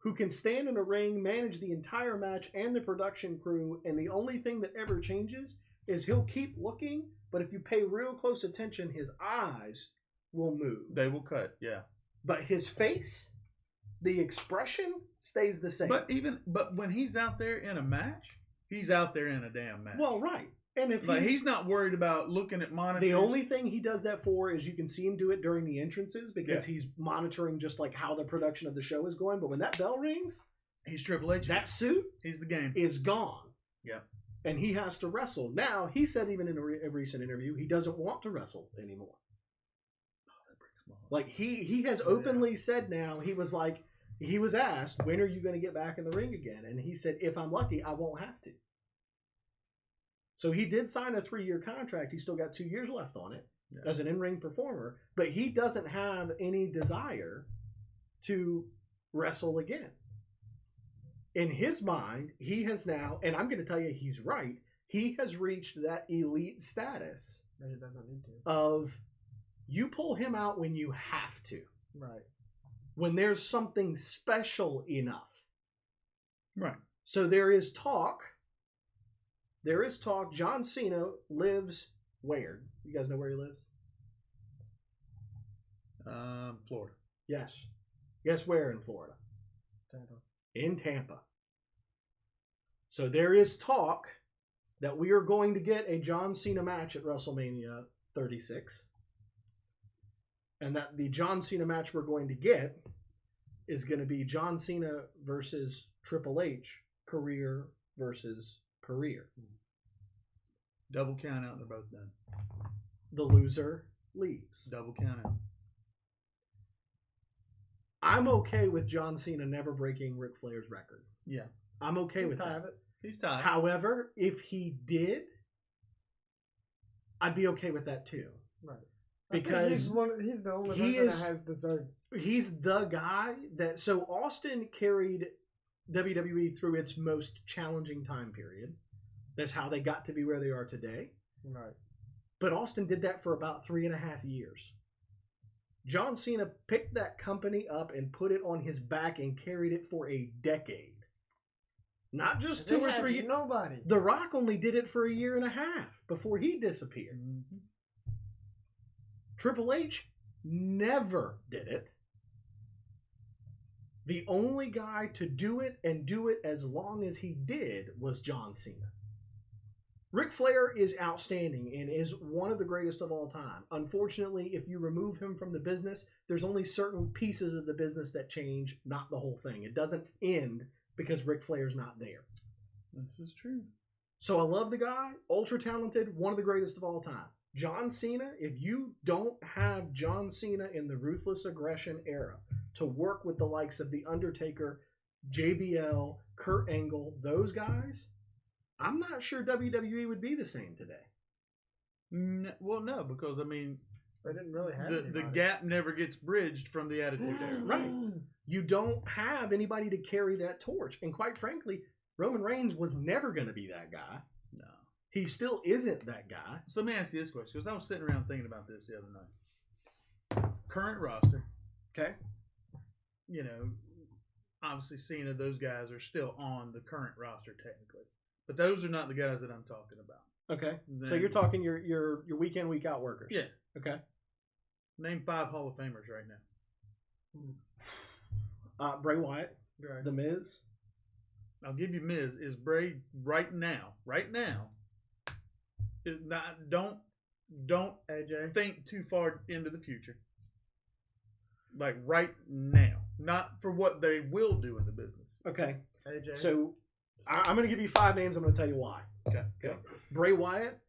who can stand in a ring, manage the entire match and the production crew, and the only thing that ever changes is he'll keep looking, but if you pay real close attention, his eyes will move. They will cut, yeah. But his face, the expression stays the same. But when he's out there in a match, he's out there in a damn match. Well, right. And if he's not worried about looking at monitors. The only thing he does that for is you can see him do it during the entrances because he's monitoring just like how the production of the show is going. But when that bell rings, he's Triple H. That suit he's the game. Is gone. Yep. And he has to wrestle. Now, he said even in a recent interview, he doesn't want to wrestle anymore. Oh, that breaks my heart. Like he has openly said now, he was asked, when are you going to get back in the ring again? And he said, if I'm lucky, I won't have to. So he did sign a 3-year contract. He's still got 2 years left on it as an in-ring performer, but he doesn't have any desire to wrestle again. In his mind, he has now, and I'm going to tell you he's right, he has reached that elite status He doesn't need to. of you pull him out when you have to. Right. When there's something special enough. Right. So there is talk. John Cena lives where? You guys know where he lives? Florida. Yes. Guess where in Florida? Tampa. In Tampa. So there is talk that we are going to get a John Cena match at WrestleMania 36. And that the John Cena match we're going to get is going to be John Cena versus Triple H, career versus career. Double count out, they're both done. The loser leaves. Double count out. I'm okay with John Cena never breaking Ric Flair's record. Yeah. I'm okay with that. He's tied. However, if he did, I'd be okay with that too. Right. Because he's the only person that has deserved. He's the guy that. So Austin carried WWE through its most challenging time period. That's how they got to be where they are today. Right. But Austin did that for about 3.5 years. John Cena picked that company up and put it on his back and carried it for a decade. Not just 2 or 3 years. Nobody. The Rock only did it for 1.5 years before he disappeared. Mm-hmm. Triple H never did it. The only guy to do it and do it as long as he did was John Cena. Ric Flair is outstanding and is one of the greatest of all time. Unfortunately, if you remove him from the business, there's only certain pieces of the business that change, not the whole thing. It doesn't end because Ric Flair's not there. This is true. So I love the guy, ultra talented, one of the greatest of all time. John Cena, if you don't have John Cena in the Ruthless Aggression era to work with the likes of The Undertaker, JBL, Kurt Angle, those guys, I'm not sure WWE would be the same today. Well, no, because, I mean, they didn't really have the gap never gets bridged from the Attitude Era. Right. You don't have anybody to carry that torch. And quite frankly, Roman Reigns was never going to be that guy. No. He still isn't that guy. So let me ask you this question, because I was sitting around thinking about this the other night. Current roster. Okay. You know, obviously Cena, those guys are still on the current roster technically. But those are not the guys that I'm talking about. Okay. So you're talking your week in, week out workers. Yeah. Okay. Name 5 Hall of Famers right now. Bray Wyatt. Right. The Miz. I'll give you Miz. Is Bray right now? Don't AJ. think too far into the future. Like right now. Not for what they will do in the business. Okay. AJ. So I'm going to give you 5 names. I'm going to tell you why. Okay. Bray Wyatt,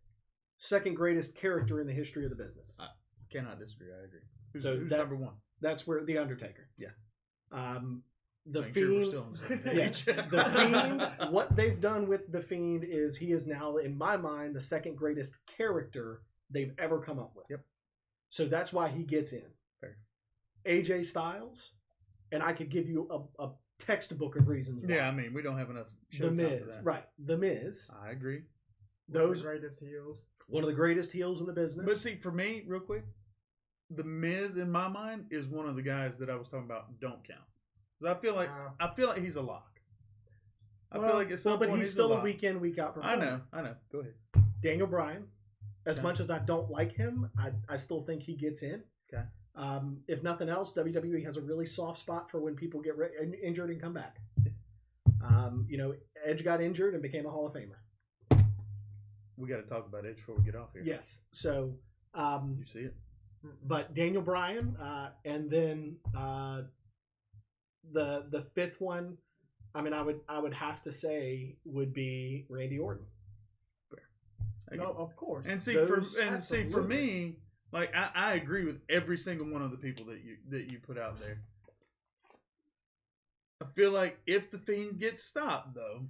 second greatest character in the history of the business. I cannot disagree. I agree. Who's That- number 1? That's where The Undertaker. Yeah. The Make sure we're Fiend. still on the same Yeah, page. The Fiend. What they've done with The Fiend is he is now, in my mind, the second greatest character they've ever come up with. Yep. So that's why he gets in. Fair. AJ Styles, and I could give you a textbook of reasons why. Yeah, I mean, we don't have enough show The time for Miz, that. right? The Miz, I agree. those greatest heels. one of the greatest heels in the business. But see, for me, real quick, the Miz in my mind is one of the guys that I was talking about. Don't count. 'Cause I feel like he's a lock. I feel like it's but he's still a week in, week out performer. I know. Go ahead. Daniel Bryan, as Okay. much as I don't like him, I still think he gets in. Okay. If nothing else, WWE has a really soft spot for when people get injured and come back. Edge got injured and became a Hall of Famer. We got to talk about Edge before we get off here. Yes. So, You see it? but Daniel Bryan, and then the fifth one, I mean, I would have to say would be Randy Orton. No, of course. And see, Those- for me, like I agree with every single one of the people that you put out there. I feel like if the Fiend gets stopped, though,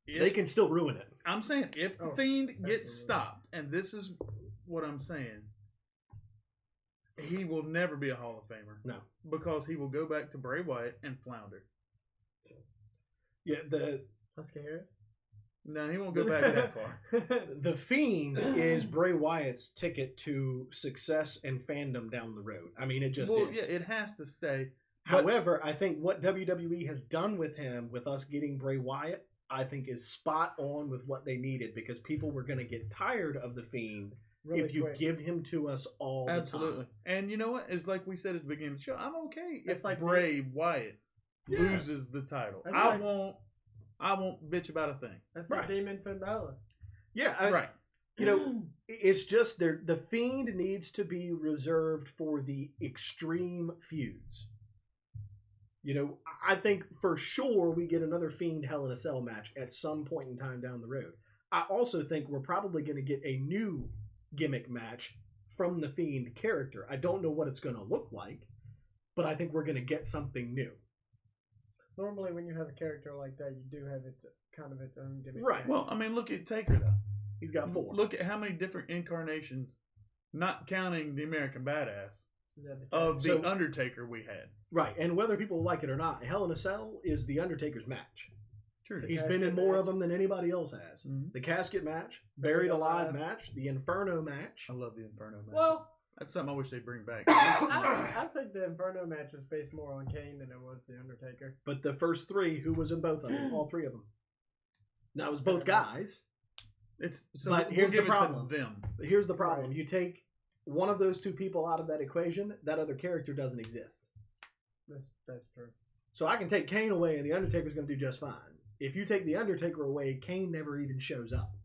They can still ruin it. I'm saying if the Fiend gets absolutely. stopped, and this is what I'm saying, he will never be a Hall of Famer. No. Because he will go back to Bray Wyatt and flounder. Yeah, Husky Harris. No, he won't go back that far. the Fiend is Bray Wyatt's ticket to success and fandom down the road. I mean, it just is. Yeah, it has to stay. However, I think what WWE has done with him, with us getting Bray Wyatt, I think is spot on with what they needed, because people were going to get tired of the Fiend Really if you quick. give him to us all Absolutely. the time. And you know what? It's like we said at the beginning of the show. I'm okay if It's like Bray Wyatt Yeah. loses the title. That's I like- won't bitch about a thing. That's Right. like Demon Finn Balor. Yeah, Right. It's just the Fiend needs to be reserved for the extreme feuds. I think for sure we get another Fiend Hell in a Cell match at some point in time down the road. I also think we're probably going to get a new gimmick match from the Fiend character. I don't know what it's going to look like, but I think we're going to get something new. Normally, when you have a character like that, you do have its own gimmick. Right. Well, I mean, look at Taker, though. He's got 4. Look at how many different incarnations, not counting the American Badass, Yeah, of So- the Undertaker we had. Right, and whether people like it or not, Hell in a Cell is the Undertaker's match. Sure. He's casket been in more match. of them than anybody else has. Mhm. The casket match, Buried Alive match, the Inferno match. I love the Inferno matches. Well, That's something I wish they'd bring back. I think the Inferno match was based more on Kane than it was the Undertaker. But the first 3, who was in both of them? All 3 of them. Now, it was both guys. But here's we'll the give it problem. to them. But here's the problem. Right. You take one of those 2 people out of that equation, that other character doesn't exist. That's true. So I can take Kane away and the Undertaker's going to do just fine. If you take the Undertaker away, Kane never even shows up.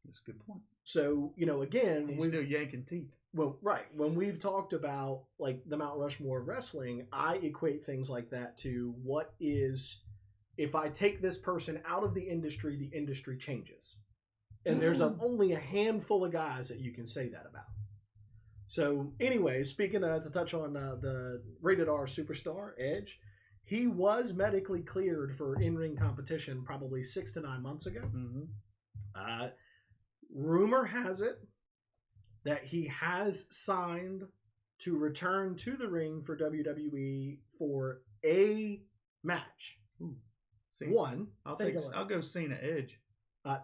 That's a good point. So, again, He's still yanking teeth. Well, right. When we've talked about like the Mount Rushmore of wrestling, I equate things like that to what is, if I take this person out of the industry changes. And there's only a handful of guys that you can say that about. So anyway, speaking to touch on the rated R superstar, Edge, he was medically cleared for in-ring competition probably 6 to 9 months ago. Mm-hmm. Rumor has it that he has signed to return to the ring for WWE for a match. One. I'll go Cena Edge.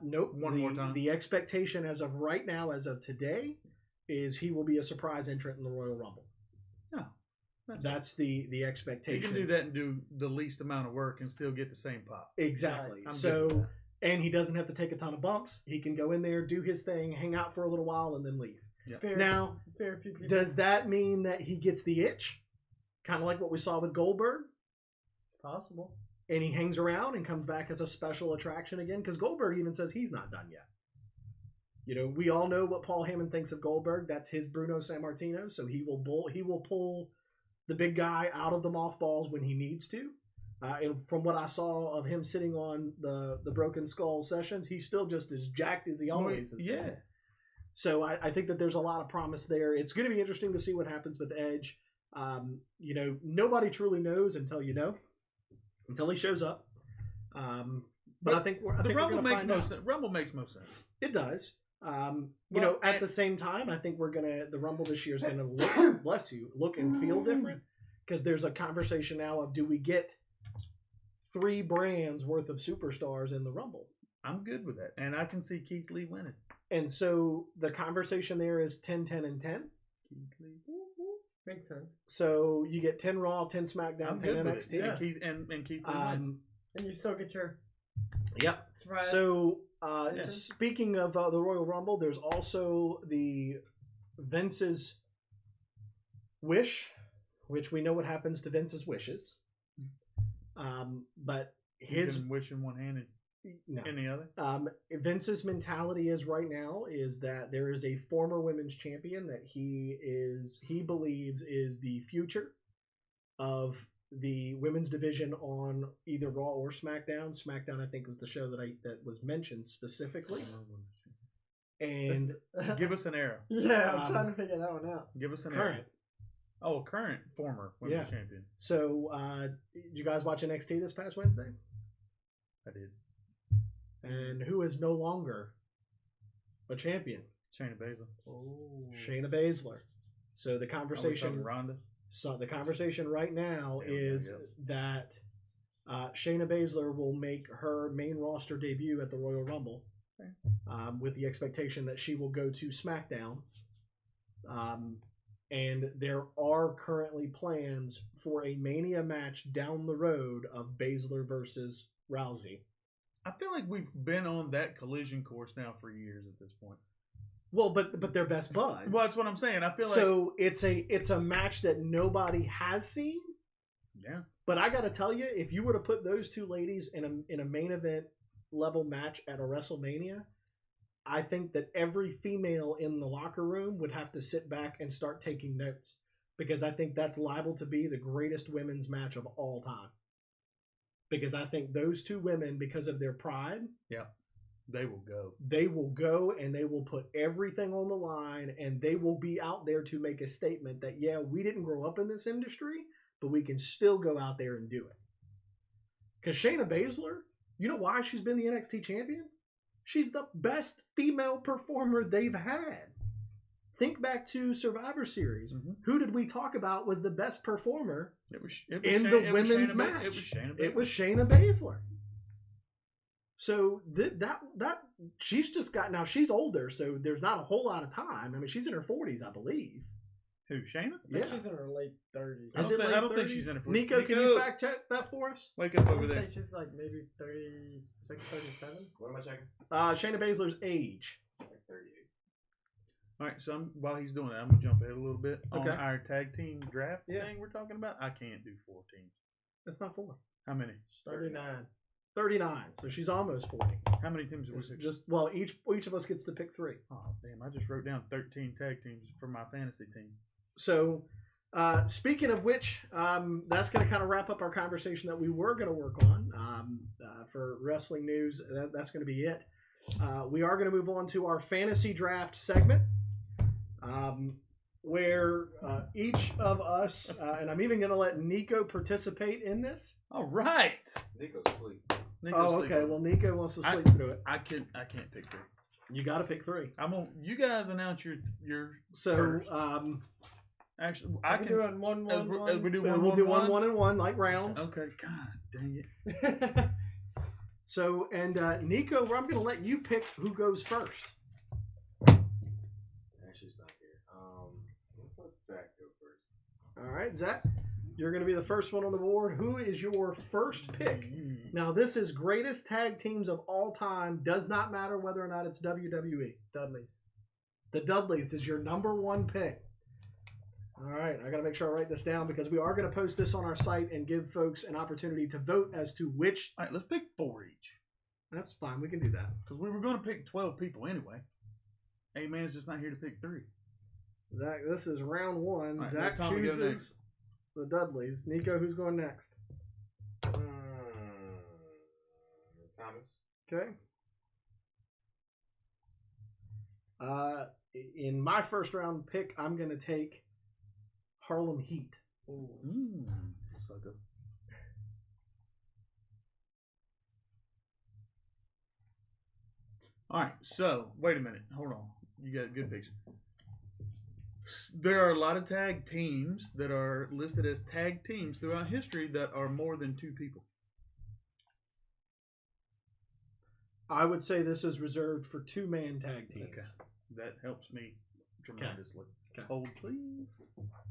Nope. One more time. The expectation as of right now, as of today, is he will be a surprise entrant in the Royal Rumble. No. That's the You expectation. can do that and do the least amount of work and still get the same pop. Exactly. I'm good with So, that. and he doesn't have to take a ton of bumps. He can go in there, do his thing, hang out for a little while, and then leave. Yeah. Now, spare a few people. does that mean that he gets the itch? Kind of like what we saw with Goldberg? Possible. And he hangs around and comes back as a special attraction again? Because Goldberg even says he's not done yet. We all know what Paul Heyman thinks of Goldberg. That's his Bruno Sammartino. So he will pull the big guy out of the mothballs when he needs to. And from what I saw of him sitting on the Broken Skull sessions, he's still just as jacked as he always has Yeah. been. So I think that there's a lot of promise there. It's going to be interesting to see what happens with Edge. Nobody truly knows until he shows up. But I think The Rumble we're makes find most out. sense. Rumble makes most sense. It does. Well, At the same time, I think the Rumble this year is gonna look, bless you, look and feel different. because there's a conversation now of do we get 3 brands worth of superstars in the Rumble? I'm good with that, and I can see Keith Lee winning. And so the conversation there is 10, 10, and 10. Keith Lee. Makes sense. So you get 10 Raw, 10 SmackDown, I'm 10 good with NXT. it. And Keith Lee wins. And you still get your Yep. surprise. So speaking of the Royal Rumble, there's also the Vince's wish, which we know what happens to Vince's wishes. But He's been wishing one hand and the other. Vince's mentality is right now is that there is a former women's champion that he believes is the future of the women's division on either Raw or SmackDown. SmackDown, I think, was the show that was mentioned specifically. And Give us an era. Yeah, I'm trying to figure that one out. Give us an current. era. Oh, current former women's champion. So, did you guys watch NXT this past Wednesday? I did. And who is no longer a champion? Shayna Baszler. Oh. Shayna Baszler. So the conversation, Ronda. so the conversation right now is that Shayna Baszler will make her main roster debut at the Royal Rumble, with the expectation that she will go to SmackDown. And there are currently plans for a Mania match down the road of Baszler versus Rousey. I feel like we've been on that collision course now for years at this point. Well, but they're best buds. Well, that's what I'm saying. I feel like so it's a match that nobody has seen. Yeah. But I got to tell you, if you were to put those two ladies in a main event level match at a WrestleMania, I think that every female in the locker room would have to sit back and start taking notes, because I think that's liable to be the greatest women's match of all time. Because I think those two women, because of their pride, they will go. They will go and they will put everything on the line, and they will be out there to make a statement that, yeah, we didn't grow up in this industry, but we can still go out there and do it. Because Shayna Baszler, you know why she's been the NXT champion? She's the best female performer they've had. Think back to Survivor Series. Mm-hmm. Who did we talk about was the best performer in the women's match? It was Shayna Baszler. So that she's just got, now she's older, so there's not a whole lot of time. I mean, she's in her 40s, I believe. Who, Shayna? Yeah, she's in her late 30s. I don't think she's in her 40s. Nico, can you fact check that for us? Wake up I over would there. say she's like maybe 36, 37. What am I checking? Shayna Baszler's age. Like 38. All right, so while he's doing that, I'm going to jump ahead a little bit. Okay. On our tag team draft thing we're talking about, I can't do 4 teams. That's not 4. How many? 39. 39. So she's almost 40. How many teams are we? Just, well, each of us gets to pick 3. Oh, damn. I just wrote down 13 tag teams for my fantasy team. So, speaking of which, that's going to kind of wrap up our conversation that we were going to work on for wrestling news. That's going to be it. We are going to move on to our fantasy draft segment, where each of us, and I'm even going to let Nico participate in this. All right. Nico's asleep. Okay. Well, Nico wants to sleep through it. I can't pick 3. You got to pick 3. You guys announce your So, first. Actually, I can do it 1, 1, 1. we do we'll do 1, 1, and 1 like rounds. Okay. God dang it. So, and Nico, I'm going to let you pick who goes first. Ashley's not here. Let's let Zach go first. All right, Zach, you're going to be the first one on the board. Who is your first pick? Now, this is greatest tag teams of all time. Does not matter whether or not it's WWE. Dudleys. The Dudleys is your number 1 pick. All right, I got to make sure I write this down, because we are going to post this on our site and give folks an opportunity to vote as to which. All right, let's pick 4 each. That's fine. We can do that. Because we were going to pick 12 people anyway. A-Man's just not here to pick 3. Zach, this is round 1. Right, Zach let Tommy go chooses next. the Dudleys. Nico, who's going next? Thomas. Okay. In my first round pick, I'm going to take Harlem Heat. Sucker. All right, so wait a minute. Hold on. You got good picks. There are a lot of tag teams that are listed as tag teams throughout history that are more than 2 people. I would say this is reserved for 2-man tag teams. Okay. That helps me tremendously. Okay. Hold, please.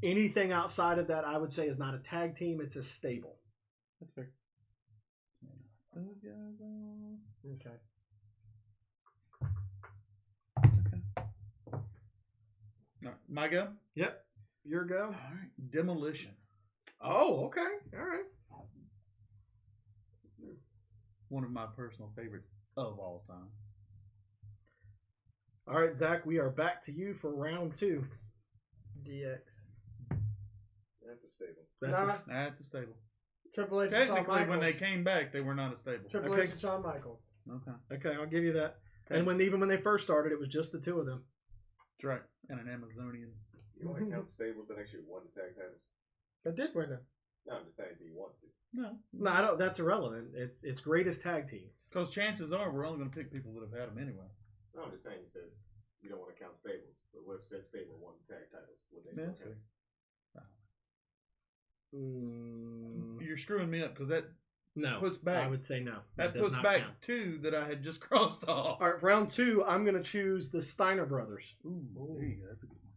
Anything outside of that, I would say, is not a tag team. It's a stable. That's fair. Those guys are... Okay. All right, my go? Yep. Your go. All right. Demolition. Oh, okay. All right. One of my personal favorites of all time. All right, Zach, we are back to you for round 2. DX. That's a stable. That's a stable. Triple H and Shawn Technically, when they Michaels. came back, they were not a stable. Triple Okay. H and Shawn Michaels. Okay. Okay, I'll give you that. Okay. And even when they first started, it was just the 2 of them. That's right. And an Amazonian. You want to count the stables that actually won the tag titles? I did win them. No, I'm just saying, do you want to? No. No, I don't. That's irrelevant. It's greatest tag teams. Because chances are we're only going to pick people that have had them anyway. No, I'm just saying, you said you don't want to count stables. But what if said stable won the tag titles? Would they That's still fair. count? You're screwing me up because that No, puts back. I would say no. that does puts not back count. 2 that I had just crossed off. All right, round 2. I'm going to choose the Steiner brothers. Ooh, there you go. That's a good one.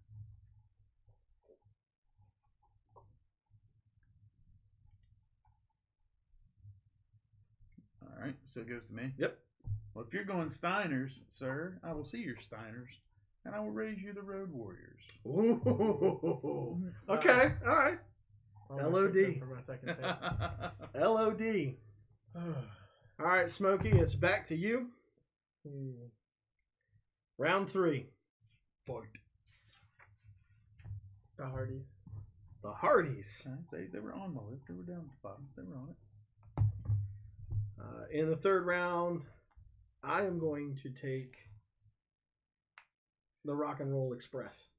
All right, so it goes to me. Yep. Well, if you're going Steiners, sir, I will see your Steiners, and I will raise you the Road Warriors. Ooh. Okay. All right. Almost picked LOD. them for my second pick. LOD. All right, Smokey, it's back to you. Round 3. Fight. The Hardys. The Hardys. They were on my list. They were down at the bottom. They were on it. In the 3rd round, I am going to take the Rock and Roll Express.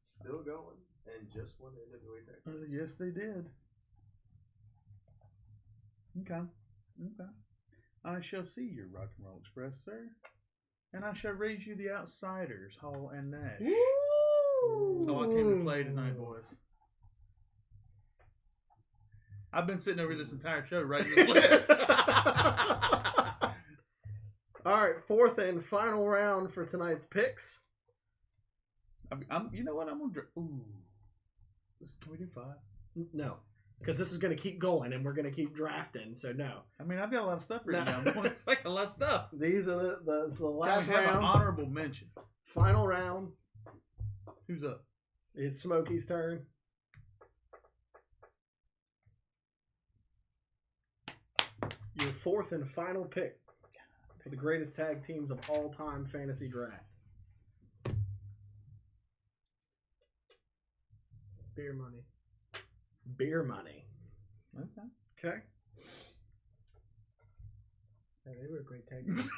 Still going and just won the NWA tag titles. Yes, they did. Okay. I shall see your Rock and Roll Express, sir. And I shall raise you the Outsiders, Hall and Nash. Ooh. Oh, I came to play tonight, boys. I've been sitting over this entire show writing this list. All right, 4th and final round for tonight's picks. You know what? I'm gonna. Ooh, can we do 5? No, because this is going to keep going and we're going to keep drafting. So no. I mean, I've got a lot of stuff written No. down. It's like a lot of stuff. These are the last Can we have an round. honorable mention? Final round. Who's up? It's Smokey's turn. Your 4th and final pick for the greatest tag teams of all time fantasy draft. Beer Money. Beer Money. Okay. Okay. Yeah, they were a great tag team.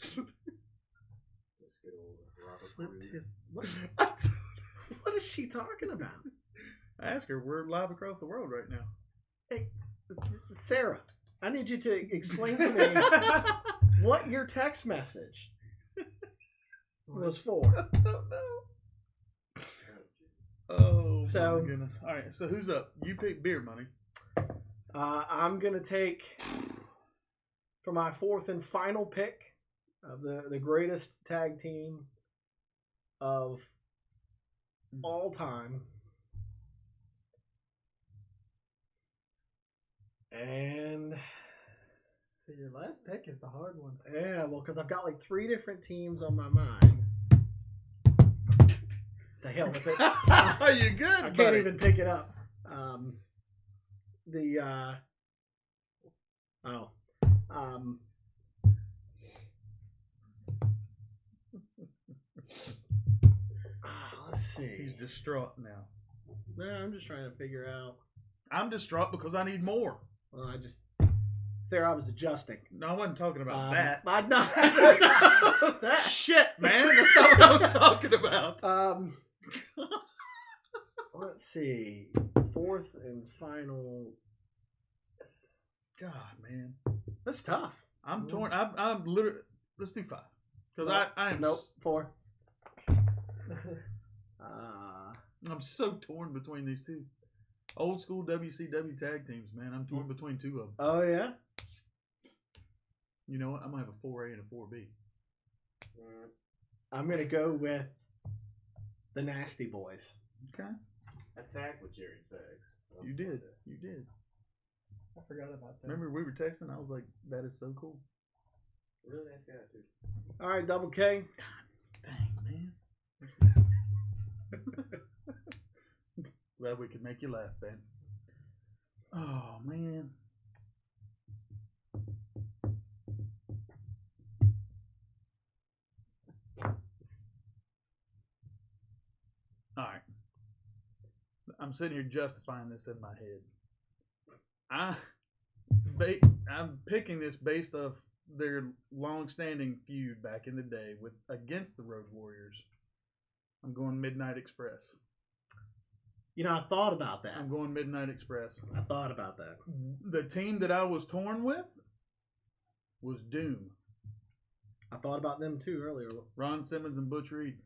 Let's get old Robert Flipped Cruise. his. What is she talking about? Ask her. We're live across the world right now. Hey, Sarah, I need you to explain to me what your text message was for. I don't know. Oh, So- my goodness. All right, so who's up? You pick Beer Money. I'm going to take, for my 4th and final pick of the greatest tag team of all time. And So your last pick is the hard one. yeah, well, because I've got like 3 different teams on my mind. The hell with it. Are you good? I can't even pick it up. Let's see. He's distraught now. No, I'm just trying to figure out. I'm distraught because I need more. Well, Sarah, I was adjusting. No, I wasn't talking about that. I'm not. that. Shit, man. That's not what I was talking about. Let's see. 4th and final. God, man. That's tough. I'm torn. I'm literally. Let's do 5. Because I am Nope. 4. I'm so torn between these two. Old school WCW tag teams, man. I'm torn between two of them. Oh, yeah? You know what? I'm going to have a 4A and a 4B. I'm going to go with the Nasty Boys. Okay. I tagged with Jerry Saggs. You did. You did. I forgot about that. Remember we were texting? I was like, that is so cool. Really nice guy, too. All right, Double K. Dang, man. Glad we could make you laugh, Ben. Oh, man. All right. I'm sitting here justifying this in my head. I'm picking this based off their long-standing feud back in the day against the Road Warriors. I'm going Midnight Express. You know, I thought about that. I'm going Midnight Express. I thought about that. The team that I was torn with was Doom. I thought about them too earlier. Ron Simmons and Butch Reed.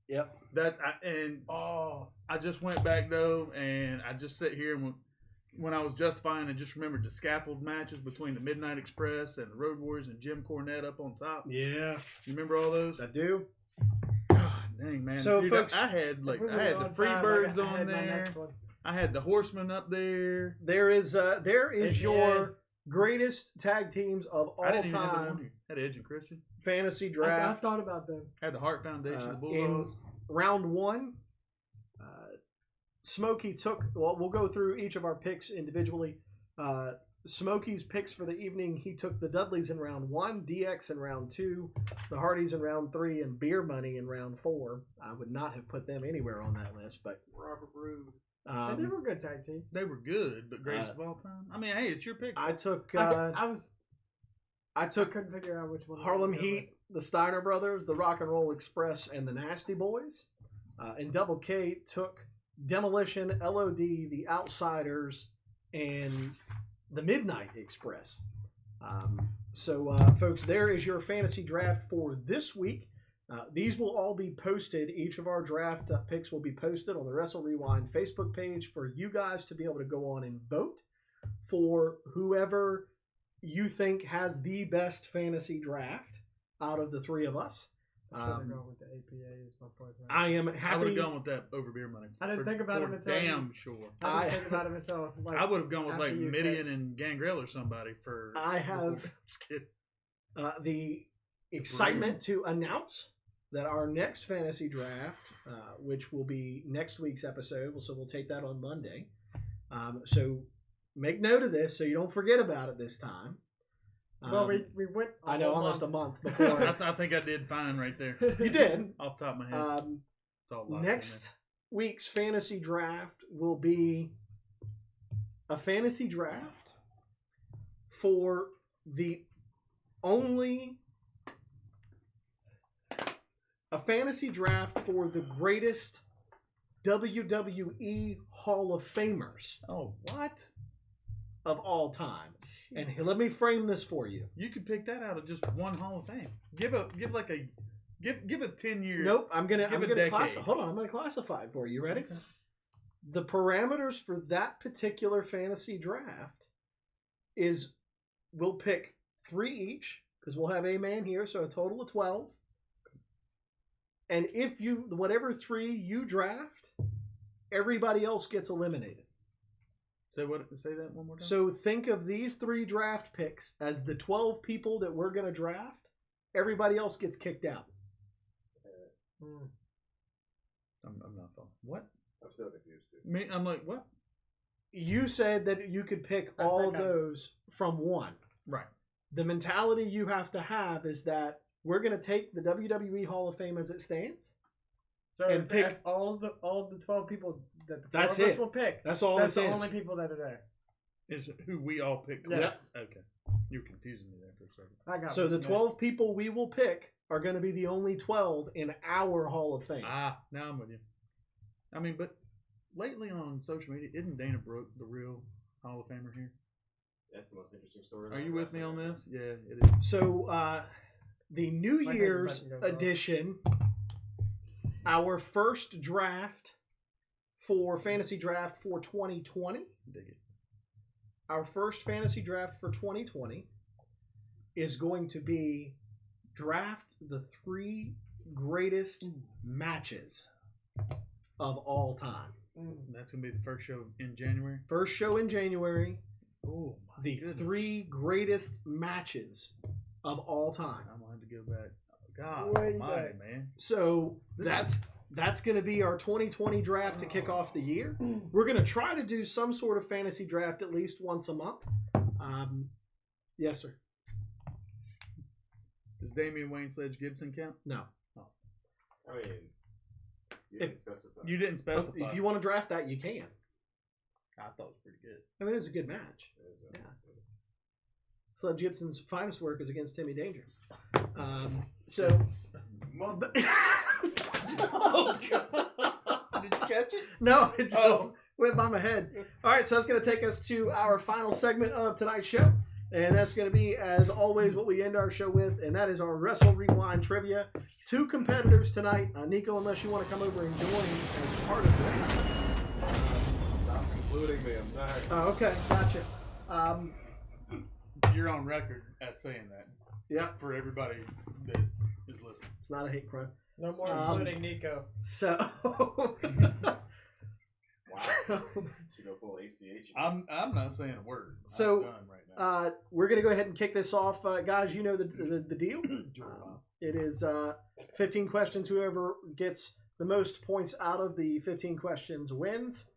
Yep. I just went back though, and I just sit here and when I was justifying, I just remembered the scaffold matches between the Midnight Express and the Road Warriors and Jim Cornette up on top. Yeah. You remember all those? I do. God dang, man. So, dude, folks, I had the on Freebirds time, I on had my there. next one. I had the Horsemen up there. There is APA. your greatest tag teams of all I didn't even have them on time here. Had Edge and Christian. fantasy I draft. thought about them. Had the Hart Foundation, the in Bulldogs. round 1, Smokey took. Well, we'll go through each of our picks individually. Smokey's picks for the evening. He took the Dudleys in round 1, DX in round 2, the Hardys in round 3, and Beer Money in round 4. I would not have put them anywhere on that list, but Robert Roode. They were a good tag team. They were good, but greatest of all time. I mean, hey, it's your pick. I took. I couldn't figure out which one. Harlem Heat, the Steiner Brothers, the Rock and Roll Express, and the Nasty Boys. And Double K took Demolition, LOD, the Outsiders, and the Midnight Express. Folks, there is your fantasy draft for this week. These will all be posted. Each of our draft picks will be posted on the Wrestle Rewind Facebook page for you guys to be able to go on and vote for whoever you think has the best fantasy draft out of the three of us. Should have gone with the APA as my poison. I am I would happy. have gone with that over Beer Money. I didn't think about for it until damn sure. I didn't think about it until I would have gone with after like you Midian and Gangrel or somebody for. I have Just kidding. the excitement to announce that our next fantasy draft, which will be next week's episode, so we'll take that on Monday. So make note of this so you don't forget about it this time. Well, we went. I know, almost a month before. I think I did fine right there. You did. Off the top of my head. It's all locked in Next week's fantasy draft will be a fantasy draft for the greatest WWE Hall of Famers there. Oh, what? of all time. And let me frame this for you. You could pick that out of just one Hall of Fame. Give a 10-year. Nope, I'm gonna decade. classify. Hold on, I'm gonna classify it for you. Ready? Okay. The parameters for that particular fantasy draft is we'll pick 3 each because we'll have a man here, so a total of 12. And if whatever 3 you draft, everybody else gets eliminated. Say that one more time. So think of these 3 draft picks as the 12 people that we're going to draft. Everybody else gets kicked out. I'm not following. What? I'm still confused too. I'm like, what? You said that you could pick all of those from one. Right. The mentality you have to have is that we're going to take the WWE Hall of Fame as it stands. So and pick all the 12 people that the 4 that's of us it. will pick. That's all. That's the only people that are there. Is who we all pick. Yes. Okay. You're confusing me there for a second. I got so the 12 people we will pick are going to be the only 12 in our Hall of Fame. Now I'm with you. I mean, but lately on social media, isn't Dana Brooke the real Hall of Famer here? That's the most interesting story. Are you with me on this? Yeah, it is. So the New My Year's favorite button goes off. edition, our first draft for fantasy draft for 2020. Dig it. Our first fantasy draft for 2020 is going to be draft the 3 greatest matches of all time. That's gonna be the first show in January. First show in January, Oh my the goodness. 3 greatest matches of all time. I'm gonna have to go back. God Way almighty, back. man. So that's going to be our 2020 draft to kick off the year. We're going to try to do some sort of fantasy draft at least once a month. Yes, sir. Does Damian Wayne Sledge Gibson count? No. I mean, you didn't specify. You didn't specify. If you want to draft that, you can. I thought it was pretty good. I mean, it's a good match. Yeah. Sledge Gibson's finest work is against Timmy Danger. So. Oh, God. Did you catch it? No, it just went by my head. All right, so that's going to take us to our final segment of tonight's show. And that's going to be, as always, what we end our show with, and that is our Wrestle Rewind trivia. 2 competitors tonight. Nico, unless you want to come over and join as part of this. Stop including me. I'm sorry. Oh, okay, gotcha. You're on record as saying that. Yeah, For everybody that is listening. it's not a hate crime. No more including Nico. So, Wow. so Should go full ACH. I'm not saying a word. So, I'm done right now. we're going to go ahead and kick this off. Guys, you know the deal. It is 15 questions. Whoever gets the most points out of the 15 questions wins.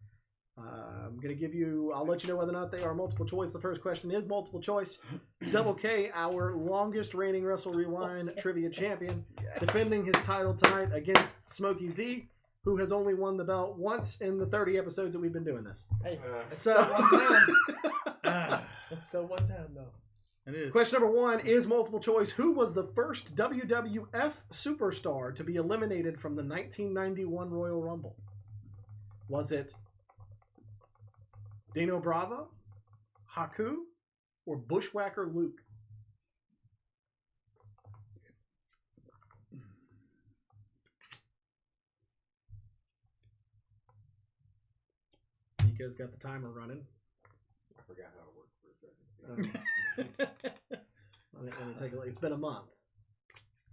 I'm going to give you, I'll let you know whether or not they are multiple choice. The first question is multiple choice. Double K, our longest reigning Wrestle Rewind trivia champion, defending his title tonight against Smokey Z, who has only won the belt once in the 30 episodes that we've been doing this. Hey, So, it's still one time though. It is. question number 1 is multiple choice. Who was the first WWF superstar to be eliminated from the 1991 Royal Rumble? Was it Dino Bravo, Haku, or Bushwhacker Luke? Nico's got the timer running. I forgot how it worked for a second. Let me take a look. It's been a month.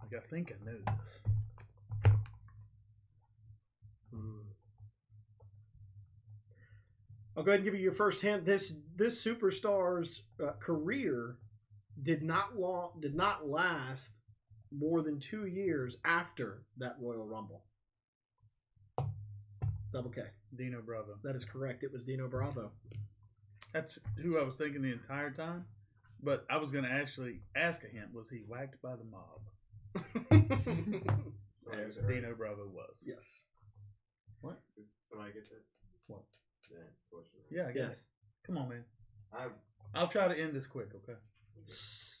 Like, I think I knew this. I'll go ahead and give you your first hint. This superstar's career did not last more than 2 years after that Royal Rumble. Double K. Dino Bravo. That is correct. It was Dino Bravo. That's who I was thinking the entire time. But I was going to actually ask a hint. Was he whacked by the mob? As Dino Bravo was. Yes. What? Did somebody get that? What? Yeah, question. Yeah, I guess. Yes. Come on, man. I I'll try to end this quick, okay?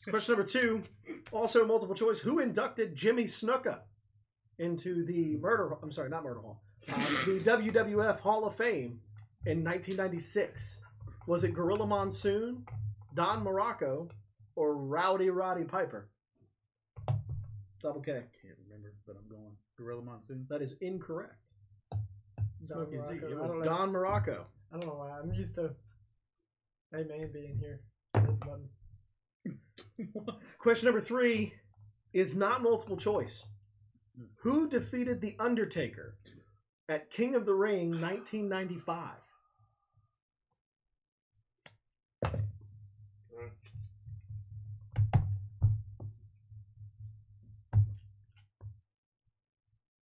Question number 2, also multiple choice. Who inducted Jimmy Snuka into the the WWF Hall of Fame in 1996? Was it Gorilla Monsoon, Don Morocco, or Rowdy Roddy Piper? Double K. Can't remember, but I'm going Gorilla Monsoon. That is incorrect. Smokey Z. Morocco. It I was don't know. Don Morocco. I don't know why. I'm used to hey man being here. Question number 3 is not multiple choice. Who defeated The Undertaker at King of the Ring 1995?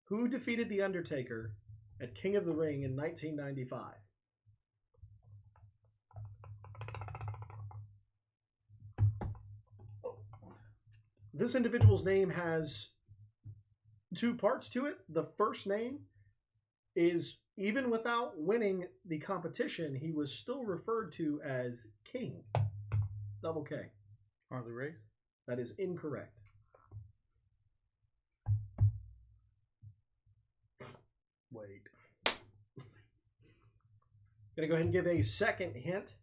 Who defeated The Undertaker at King of the Ring in 1995? This individual's name has 2 parts to it. The first name is, even without winning the competition, he was still referred to as King. Double K. Harley Race? That is incorrect. Wait. Gonna go ahead and give a second hint.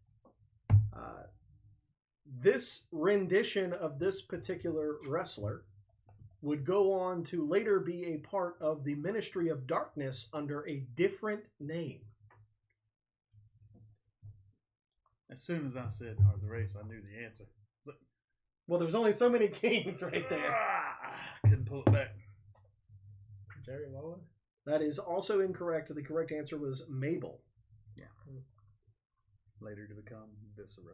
This rendition of this particular wrestler would go on to later be a part of the Ministry of Darkness under a different name? As soon as I said Heart of the Race, I knew the answer. Well, there was only so many kings right there. Couldn't pull it back. Jerry Lawler? That is also incorrect. The correct answer was Mabel. Yeah. Later to become Viscera.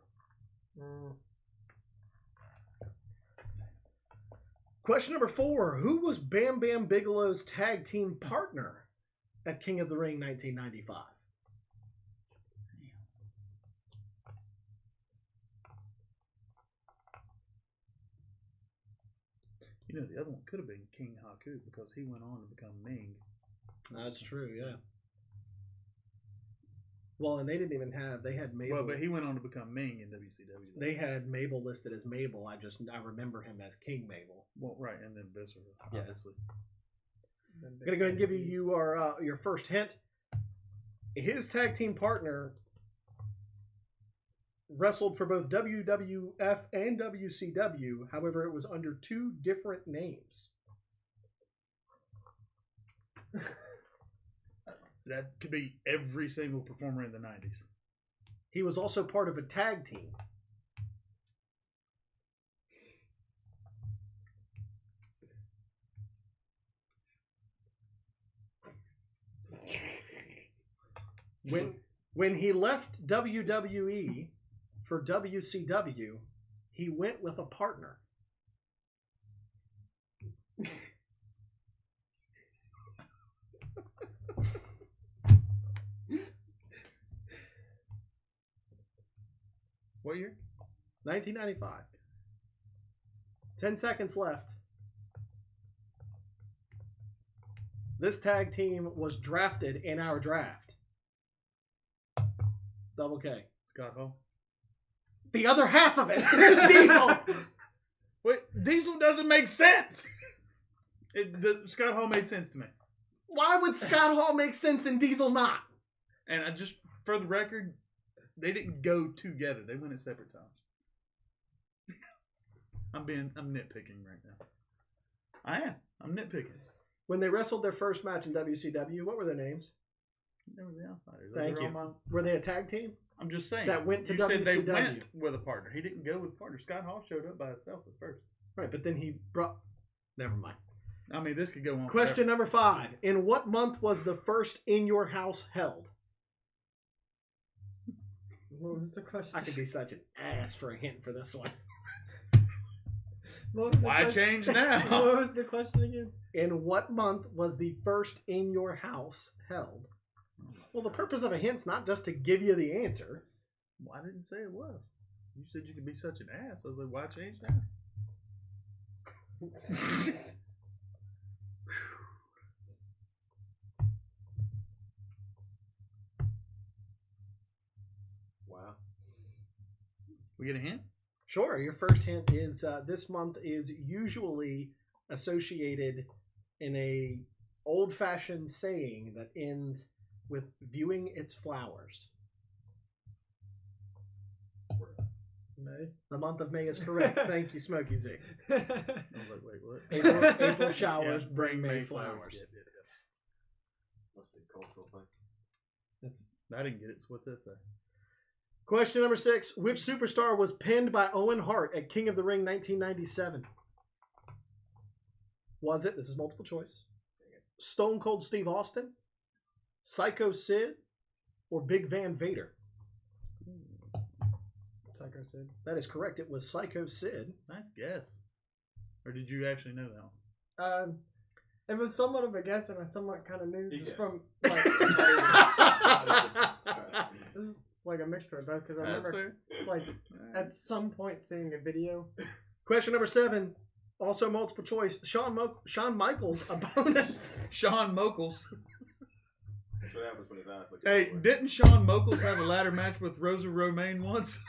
Question number 4. Who was Bam Bam Bigelow's tag team partner at King of the Ring 1995? You know, the other one could have been King Haku because he went on to become Ming. That's true, yeah. Well, and they didn't even have, they had Mabel. Well, but he went on to become Ming in WCW. They had Mabel listed as Mabel. I remember him as King Mabel. Well, right, and then Viscera, Yeah. obviously. I'm going to go ahead and give you your first hint. His tag team partner wrestled for both WWF and WCW. However, it was under 2 different names. That could be every single performer in the 90s. He was also part of a tag team. When he left WWE for WCW, he went with a partner. What year? 1995. 10 seconds left. This tag team was drafted in our draft. Double K. Scott Hall. The other half of it. Diesel. Wait, Diesel doesn't make sense. Scott Hall made sense to me. Why would Scott Hall make sense and Diesel not? And I just, for the record, they didn't go together. They went at separate times. I'm nitpicking right now. I am. I'm nitpicking. When they wrestled their first match in WCW, what were their names? They were the Outsiders. Thank you. Were they a tag team? I'm just saying. That went to you WCW. Said they went with a partner. He didn't go with a partner. Scott Hall showed up by himself at first. Right, but then he brought... Never mind. I mean, this could go on Question forever. number 5. In what month was the first In Your House held? What was the question? I could be such an ass for a hint for this one. Why change now? What was the question again? In what month was the first In Your House held? Well, the purpose of a hint's not just to give you the answer. Well, I didn't say it was. You said you could be such an ass. I was like, why change now? Wow. We get a hint? Sure, your first hint is this month is usually associated in a old-fashioned saying that ends with viewing its flowers. May. The month of May is correct. Thank you, Smokey Z. I was like, wait, what? April showers Yeah, bring May flowers. Yeah. Must be a cultural thing. I didn't get it. So what's that say? Question number 6. Which superstar was pinned by Owen Hart at King of the Ring 1997? Was it, this is multiple choice, Stone Cold Steve Austin, Psycho Sid, or Big Van Vader? Psycho Sid. That is correct. It was Psycho Sid. Nice guess. Or did you actually know that one? It was somewhat of a guess, and I somewhat kind of knew You just guessed. from like this is like a mixture of both because I That's remember fair. like at some point seeing a video. Question number 7. Also multiple choice. Shawn Michaels' opponent. Shawn Moakles. That's what happens when his eyes look Hey, that way. didn't Shawn Moakles have a ladder match with Rosa Romaine once?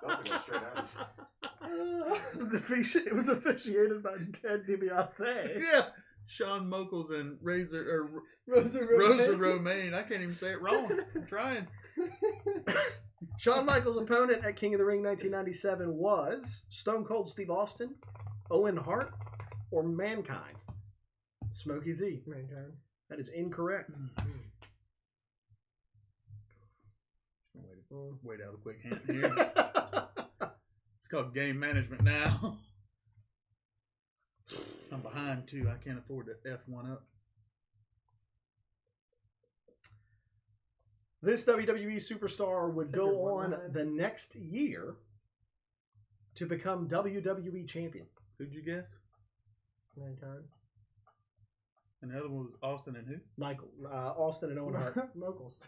Those are going straight out. It was officiated by Ted DiBiase. Yeah. Shawn Moakles and Rosa Rosa Romaine. I can't even say it wrong. I'm trying. Shawn Michaels' opponent at King of the Ring 1997 was Stone Cold Steve Austin, Owen Hart, or Mankind? Smokey Z. Mankind. That is incorrect. Wait out a quick hint here. It's called game management now. I'm behind too. I can't afford to F one up. This WWE superstar would Take go your one on line. the next year to become WWE champion. Who'd you guess? Mankind. And the other one was Austin and who? Michael, Austin and Owen Hart. Moguls.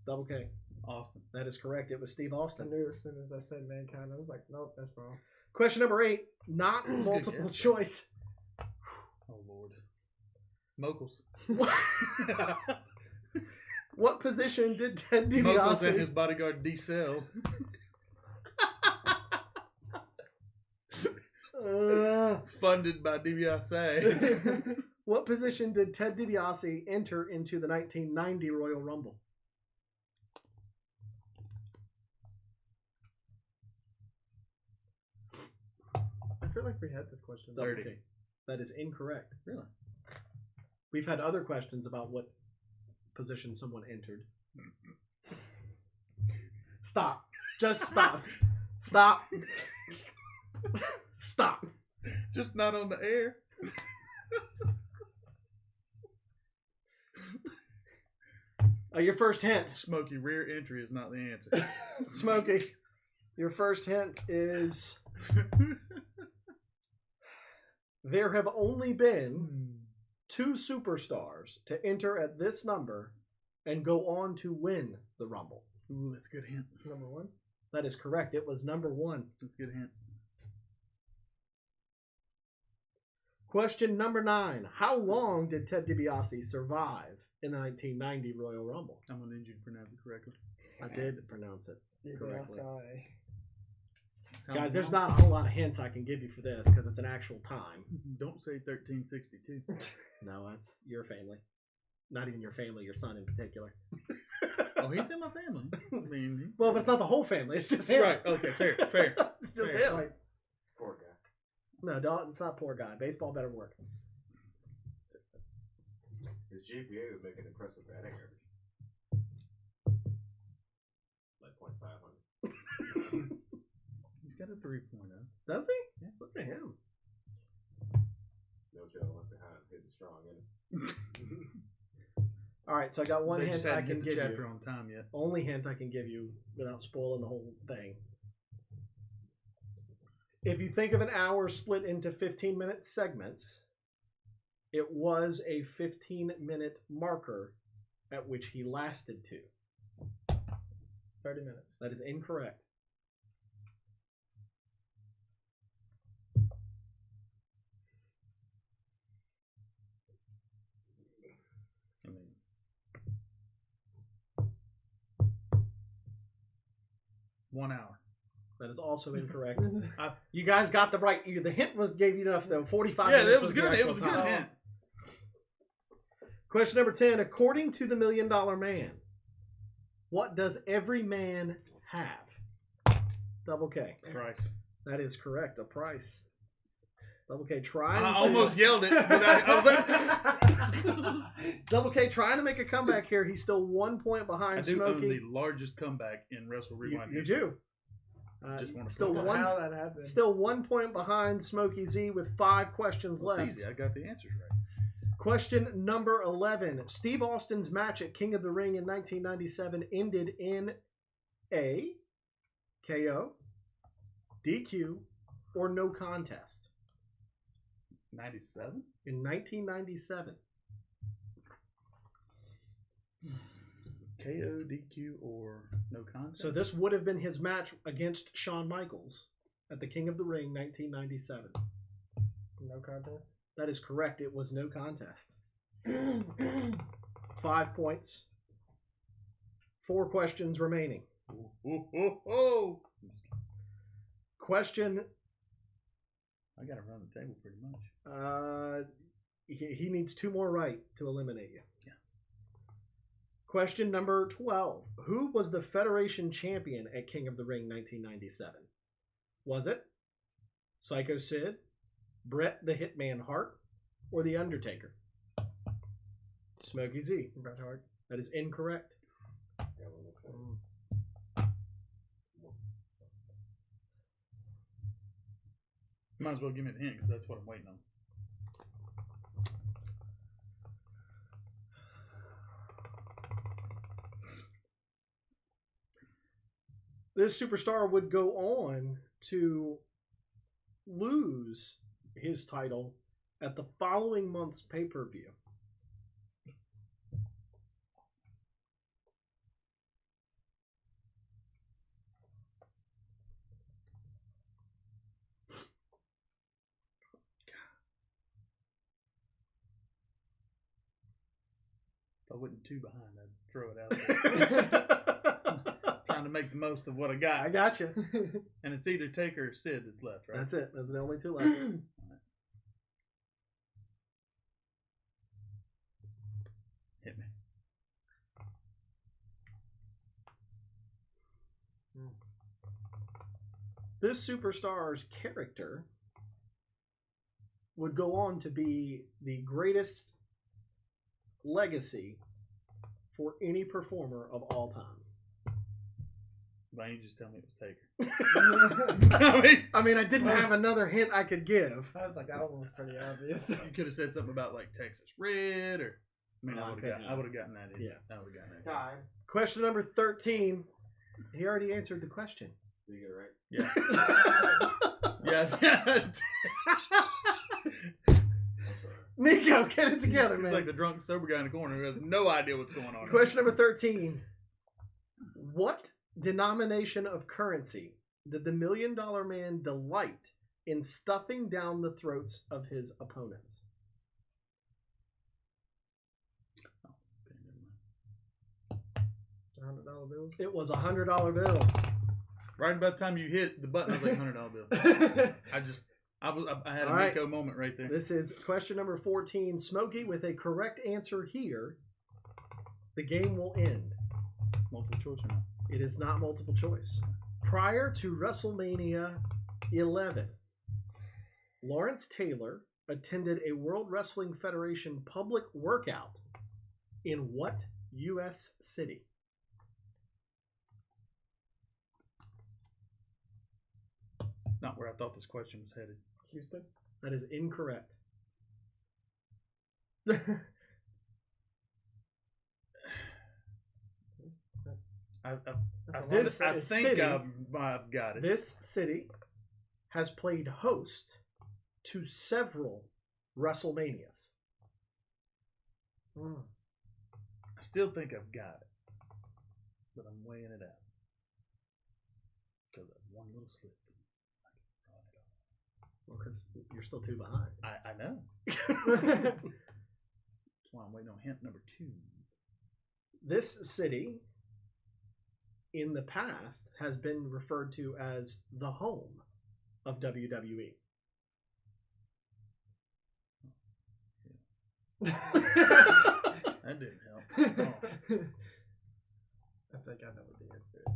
Double K. Austin. That is correct. It was Steve I Austin. knew as soon as I said Mankind, I was like, nope, that's wrong. Question number 8. Not Good multiple guess. choice. Oh Lord. Mokles. What position did Ted Mokles and his DiBiase? bodyguard D-Cell. Funded by DiBiase. What position did Ted DiBiase enter into the 1990 Royal Rumble? I feel like we had this question. 30. Okay. That is incorrect. Really? We've had other questions about what position someone entered. Stop. Just stop. Stop. Stop. Just not on the air. Your first hint. Smoky rear entry is not the answer. Smokey. Your first hint is there have only been 2 superstars to enter at this number and go on to win the Rumble. Ooh, that's a good hint. Number 1. That is correct. It was number 1. That's a good hint. Question number 9. How long did Ted DiBiase survive in the 1990 Royal Rumble? I'm going to need you to pronounce it correctly. I did pronounce it correctly. How Guys, there's long? not a whole lot of hints I can give you for this because it's an actual time. Don't say 1362. No, that's your family. Not even your family, your son in particular. Oh, he's in my family. I mean, Well, but it's not the whole family. It's just him. right. Okay, fair, fair. It's just Fair. him. Poor guy. No, Dalton, it's not poor guy. Baseball better work. His GPA would make an impressive batting average. Like .500. He's got a 3.0. Does he? Yeah. Look at him. No child left behind, hitting strong in it. All right, so I got one They hint just I hadn't can hit the give chapter you. on time yet. Only hint I can give you without spoiling the whole thing. If you think of an hour split into 15-minute segments, it was a 15-minute marker at which he lasted to. 30 minutes. That is incorrect. I mean, one hour. That is also incorrect. You guys got the right. The hint gave you enough though. 45 Yeah, minutes it was the good. It actual was a good time. hint. Question number 10. According to the $1 Million Man, what does every man have? Double K. Price. That is correct. A price. Double K trying. I to- almost yelled it, but I was like, Double K trying to make a comeback here. He's still 1 point behind I do own Smokey. the largest comeback in Wrestle You, Rewind. you history. do. Just wanna Still put How one. that happened. Still 1 point behind Smokey Z with 5 questions Well, left. it's easy. I got the answers right. Question number 11. Steve Austin's match at King of the Ring in 1997 ended in A, KO, DQ, or no contest. 97? In 1997. KO, DQ, or no contest? So this would have been his match against Shawn Michaels at the King of the Ring 1997. No contest. That is correct. It was no contest. 5 points. 4 questions remaining. Oh. Question. I got to run the table pretty much. He needs 2 more right to eliminate you. Yeah. Question number 12. Who was the Federation champion at King of the Ring 1997? Was it Psycho Sid, Bret the Hitman Hart, or The Undertaker? Smokey Z. Bret Hart. That is incorrect. Yeah, well, looks like Might as well give me the hint because that's what I'm waiting on. This superstar would go on to lose his title at the following month's pay-per-view. If I wasn't too behind, I'd throw it out there. Trying to make the most of what I got. I got you. And it's either Taker or Sid that's left, right? That's it. That's the only two left. Hit me. This superstar's character would go on to be the greatest legacy for any performer of all time. Why don't you just tell me it was Taker? I mean, I didn't have another hint I could give. I was like, that one was pretty obvious. You could have said something about like Texas Red, or I mean, I would have Okay. gotten that. In. Yeah. I would have gotten that. time. Question number 13. He already answered the question. Did you get it right? Yeah. Yeah. I'm sorry. Nico, get it together, He's man. like the drunk sober guy in the corner who has no idea what's going on. Question number 13. What denomination of currency did the $1 Million Man delight in stuffing down the throats of his opponents? $100 bills. It was a $100 bill. Right about the time you hit the button, I was like $100 bill. I had a All right. Nico moment right there. This is question number 14. Smokey, with a correct answer here, the game will end. Multiple choice or not? It is not multiple choice. Prior to WrestleMania 11, Lawrence Taylor attended a World Wrestling Federation public workout in what U.S. city? It's not where I thought this question was headed. Houston. That is incorrect. I This think city- I've got it. This city has played host to several WrestleManias. I still think I've got it, but I'm weighing it out because of one little slip. Well, because you're still two behind. I know. That's why I'm waiting on hint number 2. This city, in the past, has been referred to as the home of WWE. That didn't help. Oh, I think I know what the answer is.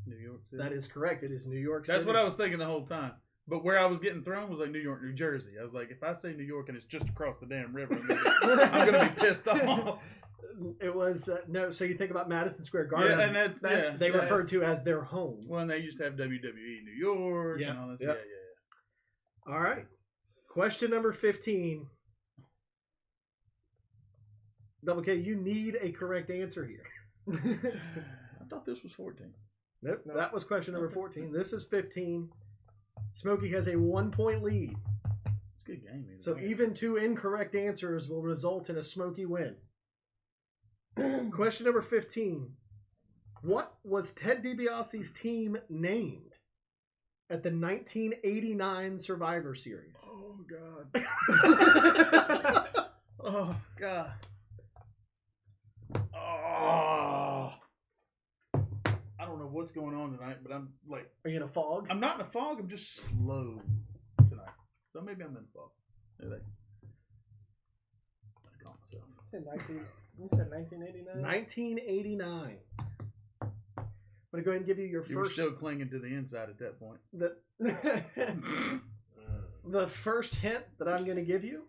New York City. That is correct. It is New York City. That's what I was thinking the whole time. But where I was getting thrown was like New York, New Jersey. I was like, if I say New York and it's just across the damn river, I'm gonna be pissed off. It was no. So you think about Madison Square Garden. Yeah, and that's they referred that's- to as their home. Well, and they used to have WWE New York Yeah, and all that. yeah. Yeah. All right. Question number 15. Double K, you need a correct answer here. I thought this was 14. Nope, No. that was question number 14. This is 15. Smokey has a 1-point lead. It's a good game. Either So way. even 2 incorrect answers will result in a Smokey win. Question number 15. What was Ted DiBiase's team named at the 1989 Survivor Series? Oh God. Oh God. Oh. I don't know what's going on tonight, but I'm like, Are you in a fog? I'm not in a fog. I'm just slow tonight. So maybe I'm in a fog. Maybe I call myself. You said 1989? 1989. going to go ahead and give you your You were first. still clinging to the inside at that point. The first hint that I'm going to give you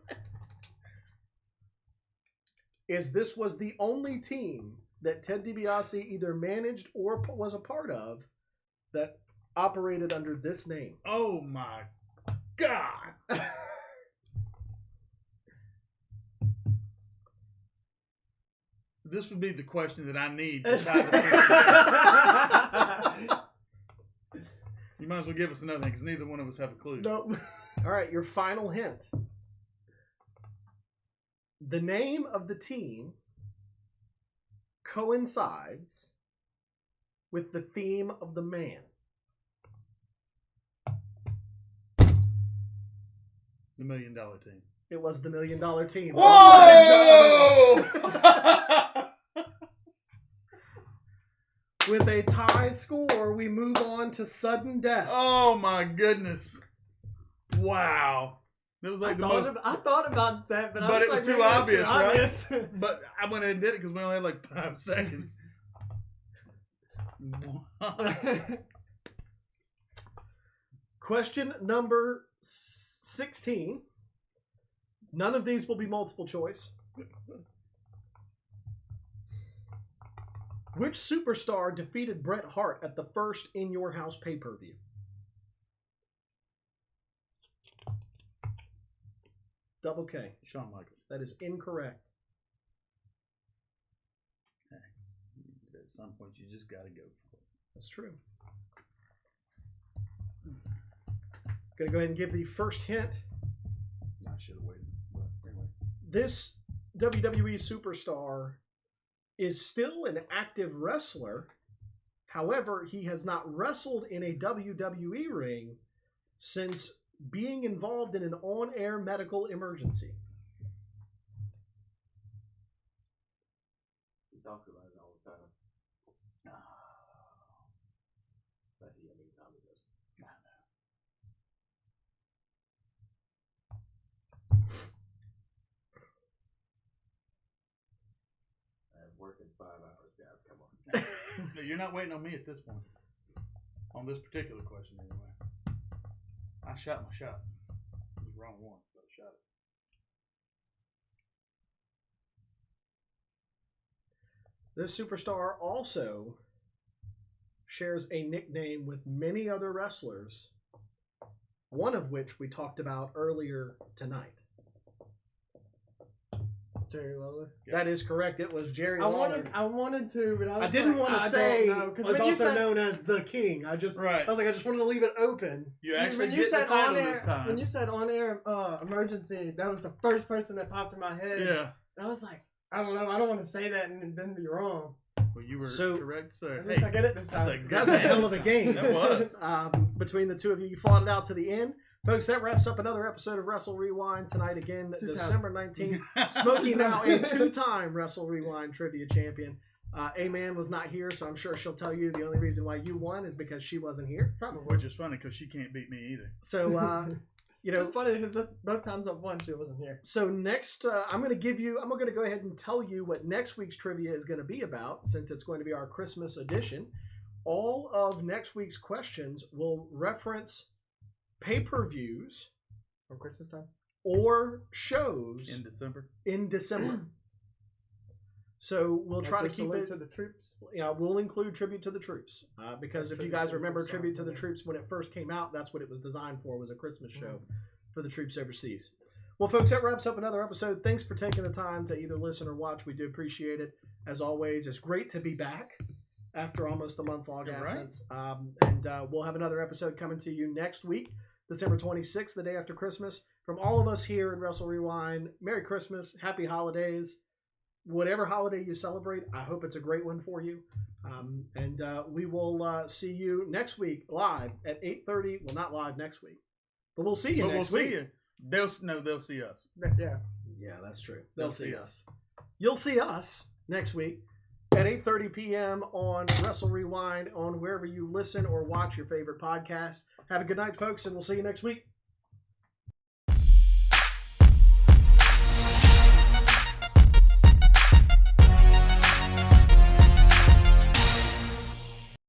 is this was the only team that Ted DiBiase either managed or was a part of that operated under this name. Oh my God! This would be the question that I need to tie the thing. You might as well give us another thing because neither one of us have a clue. Nope. All right, your final hint. The name of the team coincides with the theme of the man. The $1 Million Team. It was the $1 Million Team. Whoa! With a tie score, we move on to sudden death. Oh my goodness! Wow, that was like I thought about that, but But I it was like, too maybe that's obvious, too right? obvious. But I went and did it because we only had like 5 seconds. Question number 16. None of these will be multiple choice. Which superstar defeated Bret Hart at the first In Your House pay-per-view? Double K. Shawn Michaels. That is incorrect. At some point, you just got to go for it. That's true. Gonna go ahead and give the first hint. I should have waited. But anyway. This WWE superstar is still an active wrestler. However, he has not wrestled in a WWE ring since being involved in an on-air medical emergency. He talks about it all the time. But he, anytime he does. I'm working 5 hours, guys. Come on. You're not waiting on me at this point. On this particular question, anyway. I shot my shot. It was the wrong one, but I shot it. This superstar also shares a nickname with many other wrestlers, one of which we talked about earlier tonight. Jerry Lawler. Yep. That is correct. It was Jerry Lawler. I wanted to, but I didn't want to say because was also known as the King. I was like, I just wanted to leave it open. You actually when you get the said title on air, this time. when you said on air emergency, that was the first person that popped in my head. Yeah. And I was like, I don't know, I don't want to say that and then be wrong. Well, you were So- correct, sir. At least I get it this that's a time. good That's a hell of a game. That was. Between the two of you, you fought it out to the end. Folks, that wraps up another episode of Wrestle Rewind tonight. Again, Two-time. December 19th. Smokey now a 2-time Wrestle Rewind trivia champion. A-Man was not here, so I'm sure she'll tell you the only reason why you won is because she wasn't here. Probably. Which is funny because she can't beat me either. So, you know, It's funny because both times I've won, she wasn't here. so next, I'm going to go ahead and tell you what next week's trivia is going to be about, since it's going to be our Christmas edition. All of next week's questions will reference pay-per-views From Christmas time? or shows In December. in December. So we'll try to Like keep Salute it. to the troops. Yeah, we'll include Tribute to the Troops because if you guys remember, Tribute Tribute to to the the Troops when it first came out, that's what it was designed for, was a Christmas show for the troops overseas. Well, folks, that wraps up another episode. Thanks for taking the time to either listen or watch. We do appreciate it. As always, it's great to be back after almost a month-long You're right. absence. We'll have another episode coming to you next week, December 26th, the day after Christmas. From all of us here in Wrestle Rewind, Merry Christmas, Happy Holidays. Whatever holiday you celebrate, I hope it's a great one for you. We will see you next week live at 8:30. Well, not live next week, but we'll see you But next we'll week. see you. They'll see us. Yeah. Yeah, that's true. They'll see us. You'll see us next week at 8:30 p.m. on Wrestle Rewind on wherever you listen or watch your favorite podcast. Have a good night, folks, and we'll see you next week.